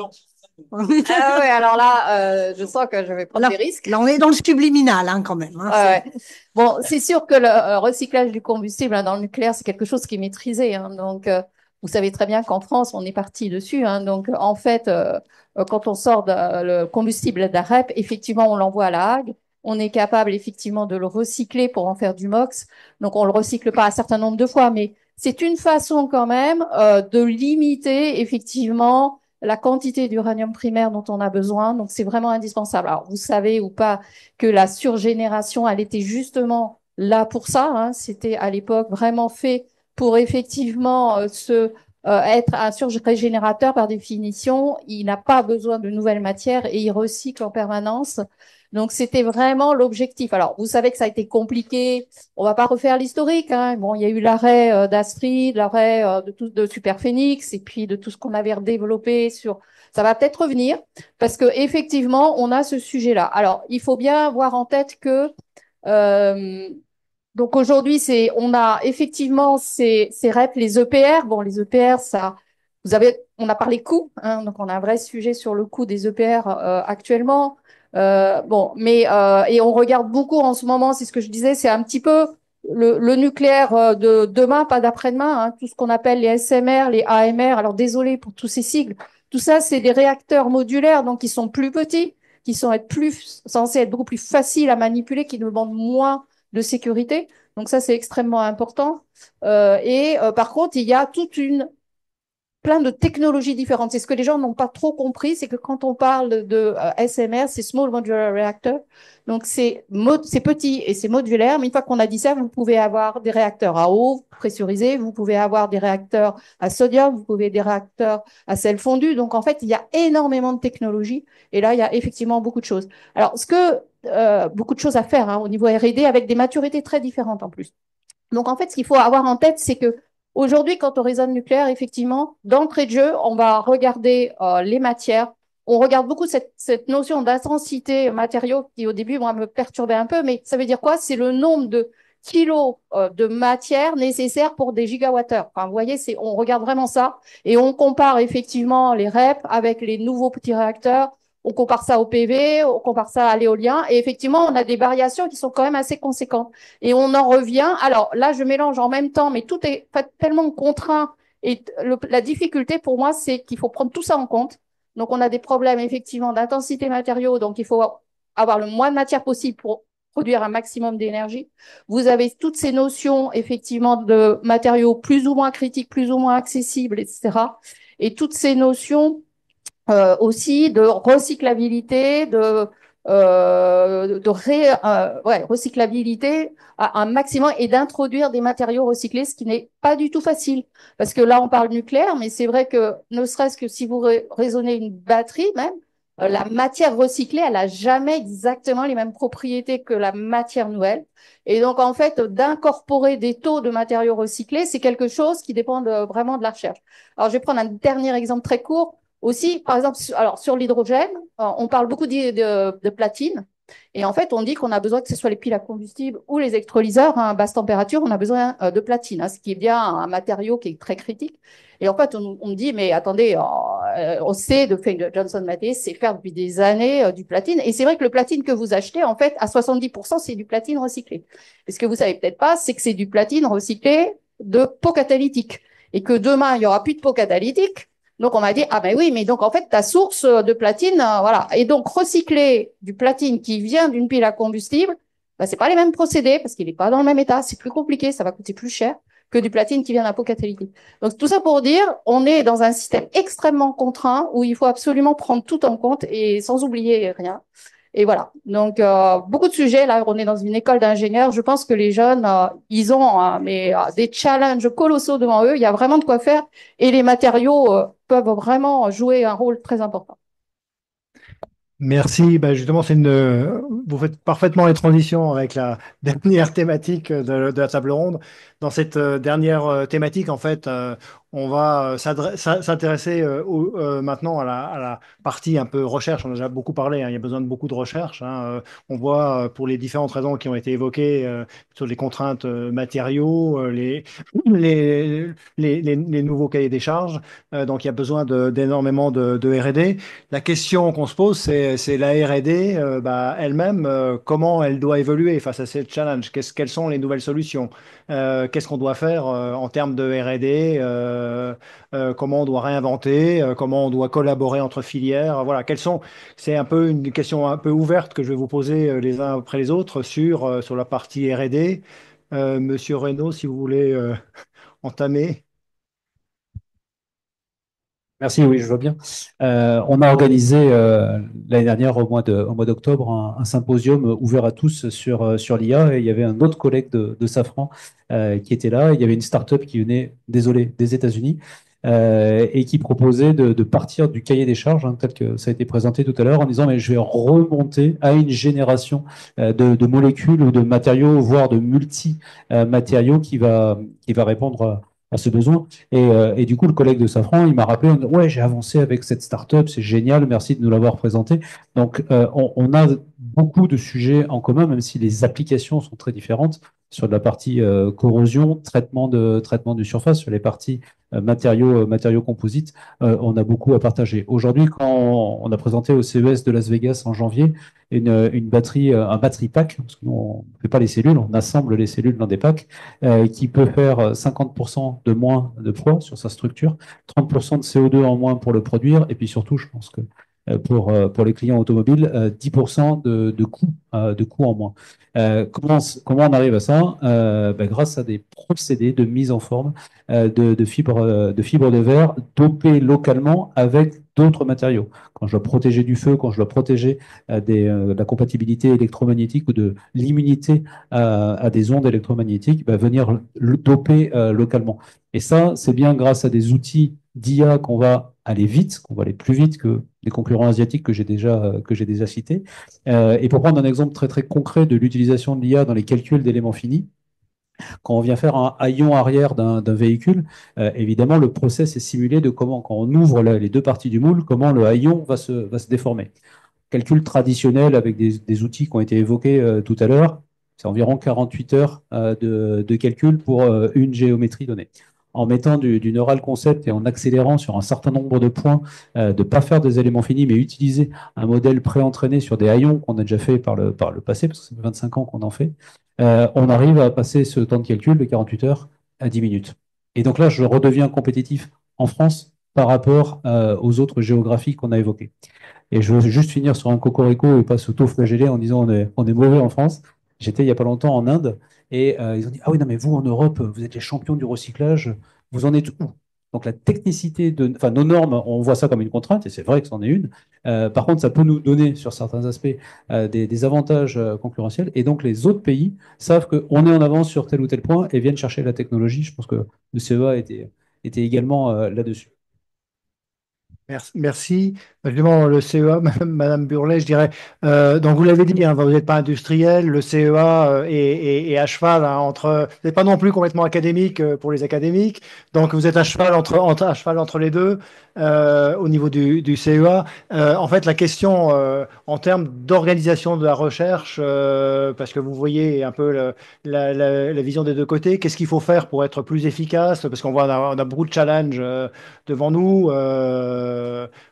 Ah ouais, alors là, je sens que je vais prendre Là, des risques. là, on est dans le subliminal, hein, quand même, hein, Ouais, ouais. Bon, c'est sûr que le recyclage du combustible, hein, dans le nucléaire, c'est quelque chose qui est maîtrisé, hein. Donc, vous savez très bien qu'en France, on est parti dessus, hein. Donc, en fait, quand on sort le combustible d'AREP, effectivement, on l'envoie à La Hague. On est capable, effectivement, de le recycler pour en faire du MOX. Donc, on le recycle pas un certain nombre de fois, mais c'est une façon quand même de limiter, effectivement, la quantité d'uranium primaire dont on a besoin. Donc, c'est vraiment indispensable. Alors, vous savez ou pas que la surgénération, elle était justement là pour ça, hein. C'était à l'époque vraiment fait pour effectivement être un surrégénérateur, par définition, il n'a pas besoin de nouvelles matières et il recycle en permanence. Donc, c'était vraiment l'objectif. Alors, vous savez que ça a été compliqué. On va pas refaire l'historique, hein. Bon, il y a eu l'arrêt d'Astrid, l'arrêt de Superphénix, et puis de tout ce qu'on avait redéveloppé sur. Ça va peut-être revenir parce que effectivement, on a ce sujet-là. Alors, il faut bien avoir en tête que euh, donc aujourd'hui, on a effectivement ces REP, les EPR. Bon, les EPR, on a parlé coût, hein, donc on a un vrai sujet sur le coût des EPR actuellement. Bon, et on regarde beaucoup en ce moment, c'est ce que je disais, c'est un petit peu le nucléaire de demain, pas d'après-demain, hein, tout ce qu'on appelle les SMR, les AMR. Alors désolé pour tous ces sigles. Tout ça, c'est des réacteurs modulaires, donc qui sont plus petits, qui sont censés être beaucoup plus faciles à manipuler, qui demandent moins de sécurité. Donc ça, c'est extrêmement important. Par contre, il y a plein de technologies différentes. C'est ce que les gens n'ont pas trop compris, c'est que quand on parle de SMR, c'est Small Modular Reactor. Donc c'est petit et c'est modulaire, mais une fois qu'on a dit ça, vous pouvez avoir des réacteurs à eau pressurisés, vous pouvez avoir des réacteurs à sodium, vous pouvez des réacteurs à sel fondu. Donc en fait, il y a énormément de technologies et là, il y a effectivement beaucoup de choses. Alors, beaucoup de choses à faire hein, au niveau R&D avec des maturités très différentes en plus. Donc, en fait, ce qu'il faut avoir en tête, c'est que aujourd'hui, quand on raisonne nucléaire, effectivement, d'entrée de jeu, on va regarder les matières. On regarde beaucoup cette notion d'intensité matériaux qui, au début, moi, me perturbait un peu, mais ça veut dire quoi? C'est le nombre de kilos de matière nécessaire pour des gigawattheures. Enfin, vous voyez, on regarde vraiment ça et on compare effectivement les REP avec les nouveaux petits réacteurs. On compare ça au PV, on compare ça à l'éolien et effectivement, on a des variations qui sont quand même assez conséquentes. Et on en revient. Alors là, je mélange en même temps, mais tout est tellement contraint. Et la difficulté pour moi, c'est qu'il faut prendre tout ça en compte. Donc, on a des problèmes effectivement d'intensité matériaux. Donc, il faut avoir le moins de matière possible pour produire un maximum d'énergie. Vous avez toutes ces notions effectivement de matériaux plus ou moins critiques, plus ou moins accessibles, etc. Et toutes ces notions aussi de recyclabilité, recyclabilité à un maximum et d'introduire des matériaux recyclés, ce qui n'est pas du tout facile. Parce que là, on parle nucléaire, mais c'est vrai que ne serait-ce que si vous raisonnez une batterie même, la matière recyclée, elle n'a jamais exactement les mêmes propriétés que la matière nouvelle. Et donc, en fait, d'incorporer des taux de matériaux recyclés, c'est quelque chose qui dépend vraiment de la recherche. Alors, je vais prendre un dernier exemple très court. Aussi, par exemple, alors sur l'hydrogène, on parle beaucoup de platine. Et en fait, on dit qu'on a besoin que ce soit les piles à combustible ou les électrolyseurs à basse température, on a besoin de platine, hein, ce qui est bien un matériau qui est très critique. Et en fait, on me dit, mais attendez, on sait, Johnson Matthey sait faire depuis des années du platine. Et c'est vrai que le platine que vous achetez, en fait, à 70%, c'est du platine recyclé. Et ce que vous savez peut-être pas, c'est que c'est du platine recyclé de pot catalytique. Et que demain, il y aura plus de pot catalytique. Donc, on m'a dit, ah ben oui, mais donc, en fait, ta source de platine, voilà. Et donc, recycler du platine qui vient d'une pile à combustible, ben, c'est pas les mêmes procédés parce qu'il n'est pas dans le même état. C'est plus compliqué, ça va coûter plus cher que du platine qui vient d'un pot catalytique. Donc, tout ça pour dire, on est dans un système extrêmement contraint où il faut absolument prendre tout en compte et sans oublier rien. Et voilà. Donc, beaucoup de sujets. Là, on est dans une école d'ingénieurs. Je pense que les jeunes, ils ont des challenges colossaux devant eux. Il y a vraiment de quoi faire. Et les matériaux peuvent vraiment jouer un rôle très important. Merci. Ben justement, vous faites parfaitement les transitions avec la dernière thématique de la table ronde. Dans cette dernière thématique, en fait, on va s'intéresser maintenant à la partie un peu recherche. On a déjà beaucoup parlé, hein, il y a besoin de beaucoup de recherche, hein. On voit pour les différentes raisons qui ont été évoquées sur les contraintes matériaux, les nouveaux cahiers des charges. Donc, il y a besoin d'énormément de R&D. La question qu'on se pose, c'est la R&D elle-même, comment elle doit évoluer face à ces challenges? Quelles sont les nouvelles solutions? Qu'est-ce qu'on doit faire en termes de R&D? Comment on doit réinventer? Comment on doit collaborer entre filières? Voilà, c'est un peu une question un peu ouverte que je vais vous poser les uns après les autres sur la partie R&D. Monsieur Reynaud, si vous voulez entamer. Merci, oui, je vois bien. On a organisé l'année dernière, au mois d'octobre, un symposium ouvert à tous sur l'IA et il y avait un autre collègue de Safran qui était là. Il y avait une start-up qui venait, désolé, des États-Unis et qui proposait de partir du cahier des charges, hein, tel que ça a été présenté tout à l'heure, en disant mais je vais remonter à une génération de molécules ou de matériaux, voire de multi-matériaux qui va répondre à ce besoin. Et du coup, le collègue de Safran, il m'a rappelé, ouais, j'ai avancé avec cette startup, c'est génial, merci de nous l'avoir présenté. Donc, on a beaucoup de sujets en commun, même si les applications sont très différentes sur de la partie corrosion, traitement de surface, sur les parties matériaux composites, on a beaucoup à partager. Aujourd'hui, quand on a présenté au CES de Las Vegas en janvier une batterie, un battery pack, parce que nous, on ne fait pas les cellules, on assemble les cellules dans des packs, qui peut faire 50% de moins de poids sur sa structure, 30% de CO2 en moins pour le produire, et puis surtout, je pense que pour les clients automobiles, 10% de coûts en moins. Comment on arrive à ça? Ben, grâce à des procédés de mise en forme de fibres de verre dopées localement avec d'autres matériaux. Quand je dois protéger du feu, quand je dois protéger de la compatibilité électromagnétique ou de l'immunité à des ondes électromagnétiques, ben, venir le doper localement. Et ça, c'est bien grâce à des outils d'IA qu'on va aller vite, qu'on va aller plus vite que les concurrents asiatiques que j'ai déjà cités. Et pour prendre un exemple très très concret de l'utilisation de l'IA dans les calculs d'éléments finis, quand on vient faire un haillon arrière d'un véhicule, évidemment, le process est simulé de comment, quand on ouvre les deux parties du moule, comment le haillon va se déformer. Calcul traditionnel avec des outils qui ont été évoqués tout à l'heure, c'est environ 48 heures de calcul pour une géométrie donnée. En mettant du neural concept et en accélérant sur un certain nombre de points, de ne pas faire des éléments finis, mais utiliser un modèle pré-entraîné sur des haillons qu'on a déjà fait par le passé, parce que ça fait 25 ans qu'on en fait, on arrive à passer ce temps de calcul de 48 heures à 10 minutes. Et donc là, je redeviens compétitif en France par rapport aux autres géographies qu'on a évoquées. Et je veux juste finir sur un cocorico et pas s'auto-flageller en disant on est mauvais en France. J'étais il n'y a pas longtemps en Inde et ils ont dit, ah oui, non, mais vous en Europe, vous êtes les champions du recyclage, vous en êtes où? Donc la technicité enfin nos normes, on voit ça comme une contrainte et c'est vrai que c'en est une. Par contre, ça peut nous donner sur certains aspects des avantages concurrentiels et donc les autres pays savent qu'on est en avance sur tel ou tel point et viennent chercher la technologie. Je pense que le CEA était également là-dessus. Merci. Justement, le CEA, Madame Burlet, je dirais, donc vous l'avez dit, hein, vous n'êtes pas industriel, le CEA est à cheval hein, entre, vous n'êtes pas non plus complètement académique pour les académiques, donc vous êtes à cheval à cheval entre les deux au niveau du CEA. En fait, la question en termes d'organisation de la recherche, parce que vous voyez un peu la vision des deux côtés, qu'est-ce qu'il faut faire pour être plus efficace? Parce qu'on voit, on a beaucoup de challenges devant nous.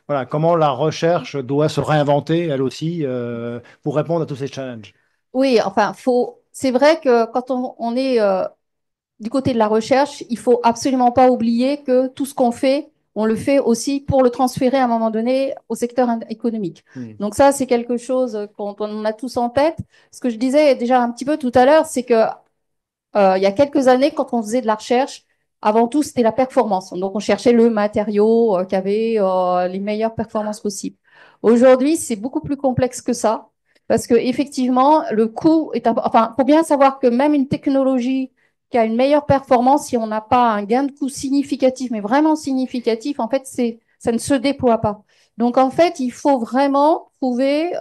Voilà, comment la recherche doit se réinventer, elle aussi, pour répondre à tous ces challenges. Oui, enfin, c'est vrai que quand on est du côté de la recherche, il faut absolument pas oublier que tout ce qu'on fait, on le fait aussi pour le transférer à un moment donné au secteur économique. Donc ça, c'est quelque chose qu'on a tous en tête. Ce que je disais déjà un petit peu tout à l'heure, c'est que il y a quelques années, quand on faisait de la recherche, avant tout, c'était la performance. Donc, on cherchait le matériau qui avait les meilleures performances possibles. Aujourd'hui, c'est beaucoup plus complexe que ça, parce que effectivement, le coût est enfin, faut bien savoir que même une technologie qui a une meilleure performance, si on n'a pas un gain de coût significatif, mais vraiment significatif, en fait, ça ne se déploie pas. Donc, en fait, il faut vraiment trouver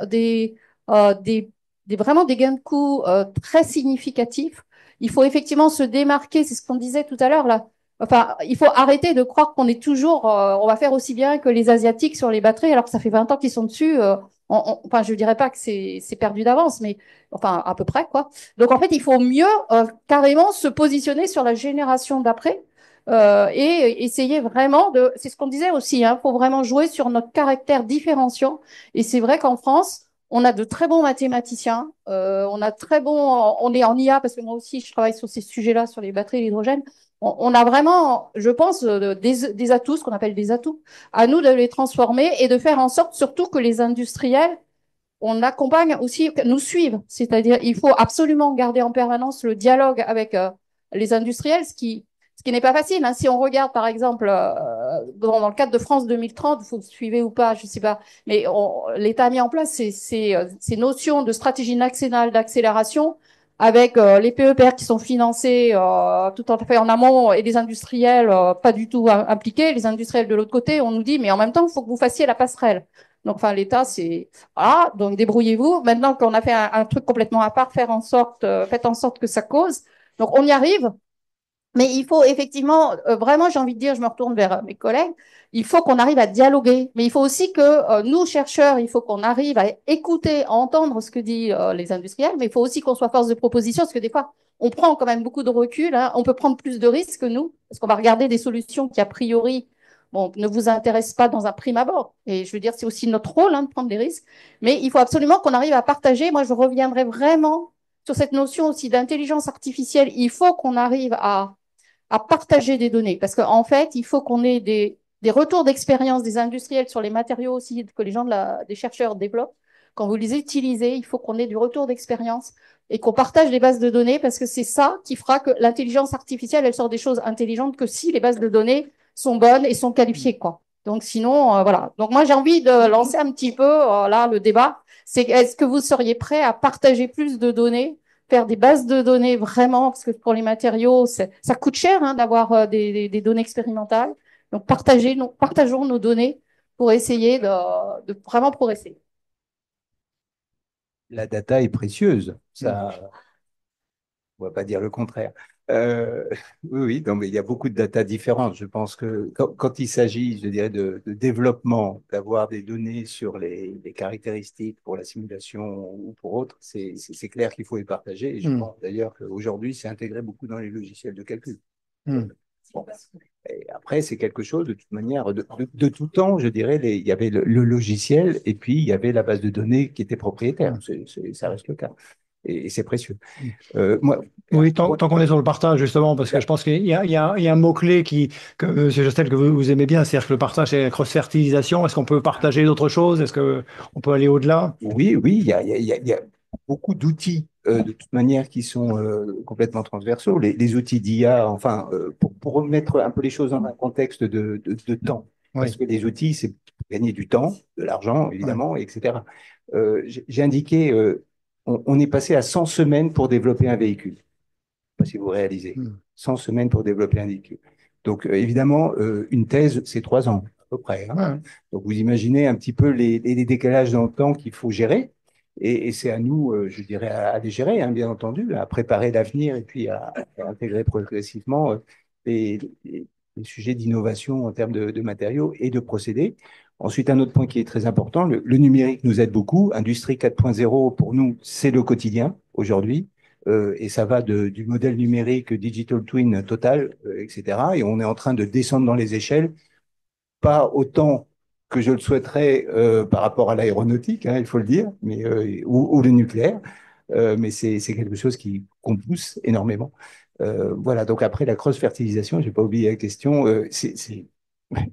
vraiment des gains de coût très significatifs. Il faut effectivement se démarquer, c'est ce qu'on disait tout à l'heure là. Enfin, il faut arrêter de croire qu'on est toujours, on va faire aussi bien que les Asiatiques sur les batteries, alors que ça fait 20 ans qu'ils sont dessus. Enfin, je dirais pas que c'est perdu d'avance, mais enfin à peu près quoi. Donc en fait, il faut mieux carrément se positionner sur la génération d'après et essayer vraiment de. C'est ce qu'on disait aussi. Il faut vraiment jouer sur notre caractère différenciant. Et c'est vrai qu'en France. On a de très bons mathématiciens, on est en IA parce que moi aussi je travaille sur ces sujets-là, sur les batteries et l'hydrogène. On a vraiment, je pense, des atouts, ce qu'on appelle des atouts. À nous de les transformer et de faire en sorte surtout que les industriels, on accompagne aussi, nous suivent. C'est-à-dire, il faut absolument garder en permanence le dialogue avec les industriels, ce qui n'est pas facile. Hein. Si on regarde, par exemple, dans le cadre de France 2030, vous suivez ou pas, je sais pas, mais l'État a mis en place ces notions de stratégie nationale d'accélération avec les PEPR qui sont financés tout à fait en amont et les industriels pas du tout impliqués. Les industriels de l'autre côté, on nous dit, mais en même temps, il faut que vous fassiez la passerelle. Donc, enfin, l'État, c'est voilà, donc débrouillez-vous. Maintenant qu'on a fait un truc complètement à part, faites en sorte que ça cause. Donc, on y arrive. Mais il faut effectivement, vraiment, j'ai envie de dire, je me retourne vers mes collègues, il faut qu'on arrive à dialoguer. Mais il faut aussi que nous, chercheurs, il faut qu'on arrive à écouter, à entendre ce que disent les industriels, mais il faut aussi qu'on soit force de proposition, parce que des fois, on prend quand même beaucoup de recul, hein. On peut prendre plus de risques que nous, parce qu'on va regarder des solutions qui, a priori, bon, ne vous intéressent pas dans un prime abord. Et je veux dire, c'est aussi notre rôle, hein, de prendre des risques. Mais il faut absolument qu'on arrive à partager. Moi, je reviendrai vraiment sur cette notion aussi d'intelligence artificielle. Il faut qu'on arrive à partager des données. Parce qu'en fait, il faut qu'on ait des retours d'expérience des industriels sur les matériaux aussi que les gens des chercheurs développent. Quand vous les utilisez, il faut qu'on ait du retour d'expérience et qu'on partage les bases de données parce que c'est ça qui fera que l'intelligence artificielle, elle sort des choses intelligentes que si les bases de données sont bonnes et sont qualifiées, quoi. Donc sinon, voilà. Donc moi, j'ai envie de lancer un petit peu là le débat. C'est est-ce que vous seriez prêt à partager plus de données, faire des bases de données vraiment, parce que pour les matériaux, ça coûte cher hein, d'avoir des données expérimentales. Donc, partageons nos données pour essayer de vraiment progresser. La data est précieuse, Mm. ça, on va pas dire le contraire. Euh, oui, oui, non, mais il y a beaucoup de data différentes. Je pense que quand il s'agit, je dirais, de développement, d'avoir des données sur les caractéristiques pour la simulation ou pour autre, c'est clair qu'il faut les partager. Et je Mm. pense d'ailleurs qu'aujourd'hui, c'est intégré beaucoup dans les logiciels de calcul. Mm. Bon. Et après, c'est quelque chose, de toute manière, de tout temps, je dirais, il y avait le logiciel et puis il y avait la base de données qui était propriétaire. Mm. Ça reste le cas. Et c'est précieux. Mm. Moi, Oui, tant qu'on est sur le partage, justement, parce que je pense qu'il y a un mot-clé que je sais que vous aimez bien, c'est-à-dire que le partage, c'est la cross-fertilisation. Est-ce qu'on peut partager d'autres choses? Est-ce qu'on peut aller au-delà? oui, oui, il y a beaucoup d'outils de toute manière qui sont complètement transversaux. Les outils d'IA, enfin, pour remettre un peu les choses dans un contexte de temps, parce Oui, que les outils, c'est gagner du temps, de l'argent, oui, évidemment, etc. J'ai indiqué, on est passé à 100 semaines pour développer un véhicule. Je sais pas si vous réalisez. mm, 100 semaines pour développer un véhicule. Donc, évidemment, une thèse, c'est 3 ans, à peu près, hein. ouais, Donc, vous imaginez un petit peu les décalages dans le temps qu'il faut gérer. Et c'est à nous, je dirais, à les gérer, hein, bien entendu, à préparer l'avenir et puis à intégrer progressivement les sujets d'innovation en termes de matériaux et de procédés. Ensuite, un autre point qui est très important, le numérique nous aide beaucoup. Industrie 4.0, pour nous, c'est le quotidien aujourd'hui. Et ça va du modèle numérique digital twin total, etc. Et on est en train de descendre dans les échelles, pas autant que je le souhaiterais par rapport à l'aéronautique, hein, il faut le dire, ou le nucléaire, mais c'est quelque chose qu'on pousse énormément. Voilà, donc après la cross-fertilisation, je n'ai pas oublié la question,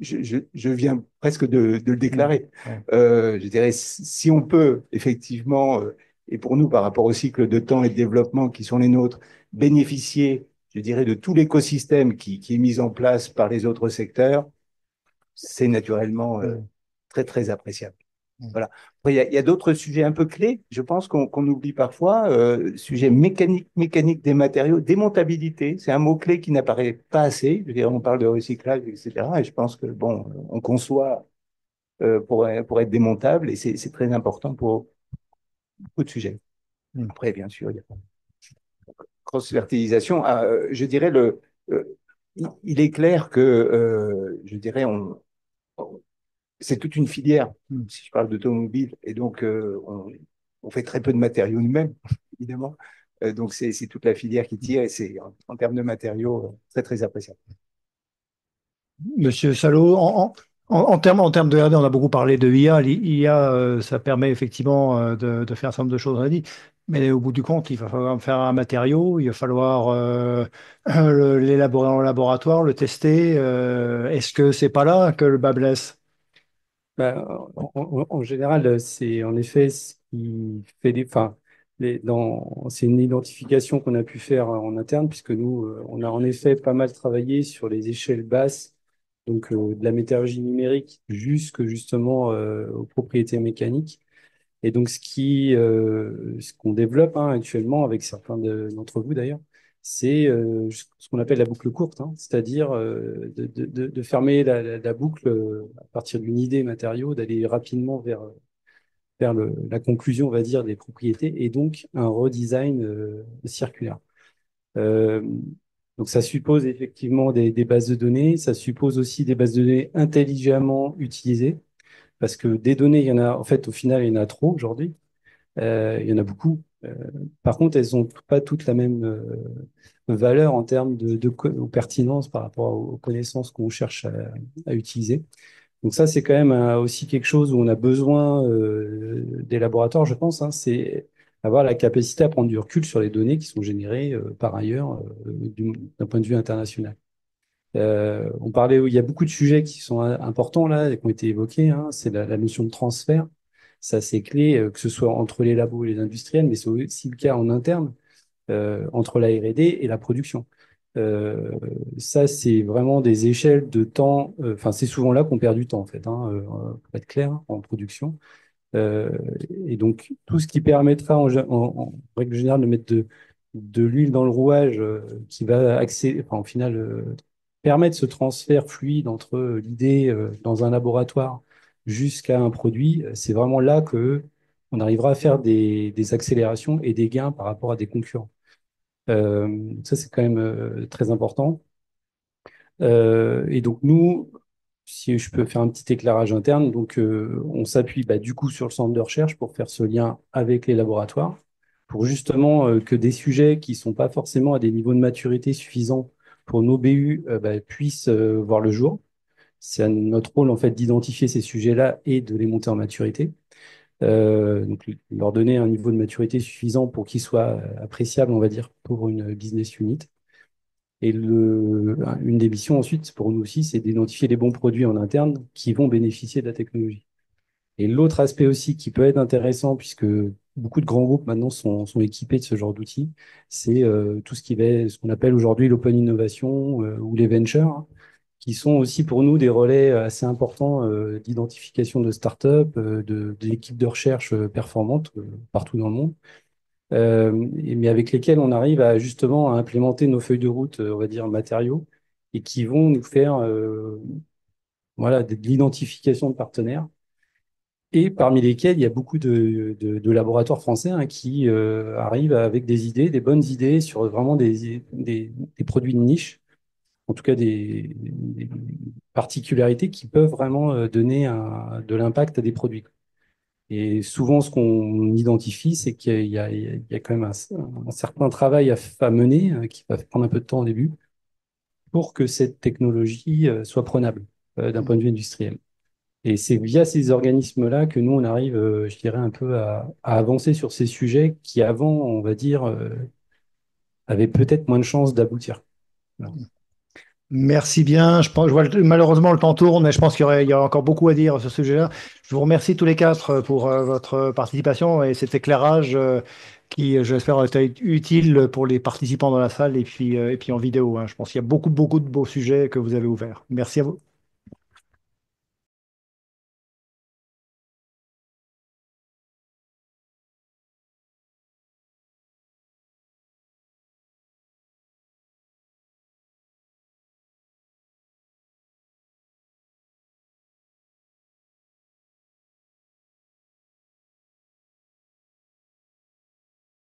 je viens presque de le mm, déclarer. ouais, Je dirais, si on peut effectivement, et pour nous par rapport au cycle de temps et de développement qui sont les nôtres, bénéficier, je dirais, de tout l'écosystème qui est mis en place par les autres secteurs, c'est naturellement mm, très, très appréciable. mm. Voilà. Après, il y a d'autres sujets un peu clés, je pense qu'on oublie parfois. Sujet mécanique des matériaux, démontabilité, c'est un mot-clé qui n'apparaît pas assez. Je veux dire, on parle de recyclage, etc. Et je pense que, bon, on conçoit pour être démontable et c'est très important pour beaucoup de sujets. Mm. Après, bien sûr, il y a cross-fertilisation. Je dirais, il est clair que, je dirais, c'est toute une filière, Mm. si je parle d'automobile, et donc on fait très peu de matériaux nous-mêmes, évidemment. Donc c'est toute la filière qui tire, et c'est en termes de matériaux très très appréciable. Monsieur Salo, en termes de R&D, on a beaucoup parlé de IA. L'IA, ça permet effectivement de faire un certain nombre de choses, on a dit. Mais au bout du compte, il va falloir faire un matériau, il va falloir l'élaborer en laboratoire, le tester. Est-ce que c'est pas là que le bas blesse? Bah, en général, c'est en effet ce qui fait enfin, c'est une identification qu'on a pu faire en interne, puisque nous, on a en effet pas mal travaillé sur les échelles basses, donc de la métallurgie numérique jusque justement aux propriétés mécaniques. Et donc, ce qu'on développe actuellement avec certains d'entre vous d'ailleurs, c'est ce qu'on appelle la boucle courte, c'est-à-dire de fermer la boucle à partir d'une idée matériau, d'aller rapidement vers la conclusion, on va dire, des propriétés, et donc un redesign circulaire. Euh, donc ça suppose effectivement des bases de données, ça suppose aussi des bases de données intelligemment utilisées, parce que des données, il y en a, en fait, au final, il y en a trop aujourd'hui. Il y en a beaucoup. Par contre, elles n'ont pas toutes la même valeur en termes de pertinence par rapport aux connaissances qu'on cherche à utiliser. Donc ça, c'est quand même aussi quelque chose où on a besoin des laboratoires, je pense, c'est avoir la capacité à prendre du recul sur les données qui sont générées par ailleurs d'un point de vue international. On parlait, il y a beaucoup de sujets qui sont importants là, et qui ont été évoqués, c'est la notion de transfert. Ça, c'est clé, que ce soit entre les labos et les industriels, mais c'est aussi le cas en interne, entre la R&D et la production. Euh, Ça, c'est vraiment des échelles de temps. Enfin, c'est souvent là qu'on perd du temps, en fait, pour être clair, en production. Euh, et donc, tout ce qui permettra, en règle générale, de mettre de l'huile dans le rouage, qui va enfin, au final, permettre ce transfert fluide entre l'idée dans un laboratoire jusqu'à un produit, c'est vraiment là que on arrivera à faire des accélérations et des gains par rapport à des concurrents. Ça, c'est quand même très important. Et donc, nous, si je peux faire un petit éclairage interne, donc on s'appuie du coup sur le centre de recherche pour faire ce lien avec les laboratoires, pour justement que des sujets qui sont pas forcément à des niveaux de maturité suffisants pour nos BU puissent voir le jour. C'est à notre rôle en fait d'identifier ces sujets-là et de les monter en maturité. Donc leur donner un niveau de maturité suffisant pour qu'ils soient appréciables, on va dire, pour une business unit. Et une des missions ensuite, pour nous aussi, c'est d'identifier les bons produits en interne qui vont bénéficier de la technologie. Et l'autre aspect aussi qui peut être intéressant, puisque beaucoup de grands groupes maintenant sont équipés de ce genre d'outils, c'est tout ce qui va, ce qu'on appelle aujourd'hui l'open innovation ou les ventures, qui sont aussi pour nous des relais assez importants d'identification de startups, d'équipes de recherche performantes partout dans le monde, mais avec lesquels on arrive à justement à implémenter nos feuilles de route, on va dire matériaux, et qui vont nous faire voilà, de l'identification de partenaires, et parmi lesquels il y a beaucoup de laboratoires français qui arrivent avec des idées, des bonnes idées sur vraiment des produits de niche, en tout cas des particularités qui peuvent vraiment donner de l'impact à des produits. Et souvent, ce qu'on identifie, c'est qu'il y a quand même un certain travail à mener, qui va prendre un peu de temps au début, pour que cette technologie soit prenable d'un point de vue industriel. Et c'est via ces organismes-là que nous, on arrive, je dirais, un peu à avancer sur ces sujets qui, avant, on va dire, avaient peut-être moins de chances d'aboutir. Voilà. Merci bien. Je vois malheureusement le temps tourne, mais je pense il y a encore beaucoup à dire sur ce sujet-là. Je vous remercie tous les quatre pour votre participation et cet éclairage qui, j'espère, a été utile pour les participants dans la salle et puis en vidéo, hein. Je pense qu'il y a beaucoup de beaux sujets que vous avez ouverts. Merci à vous.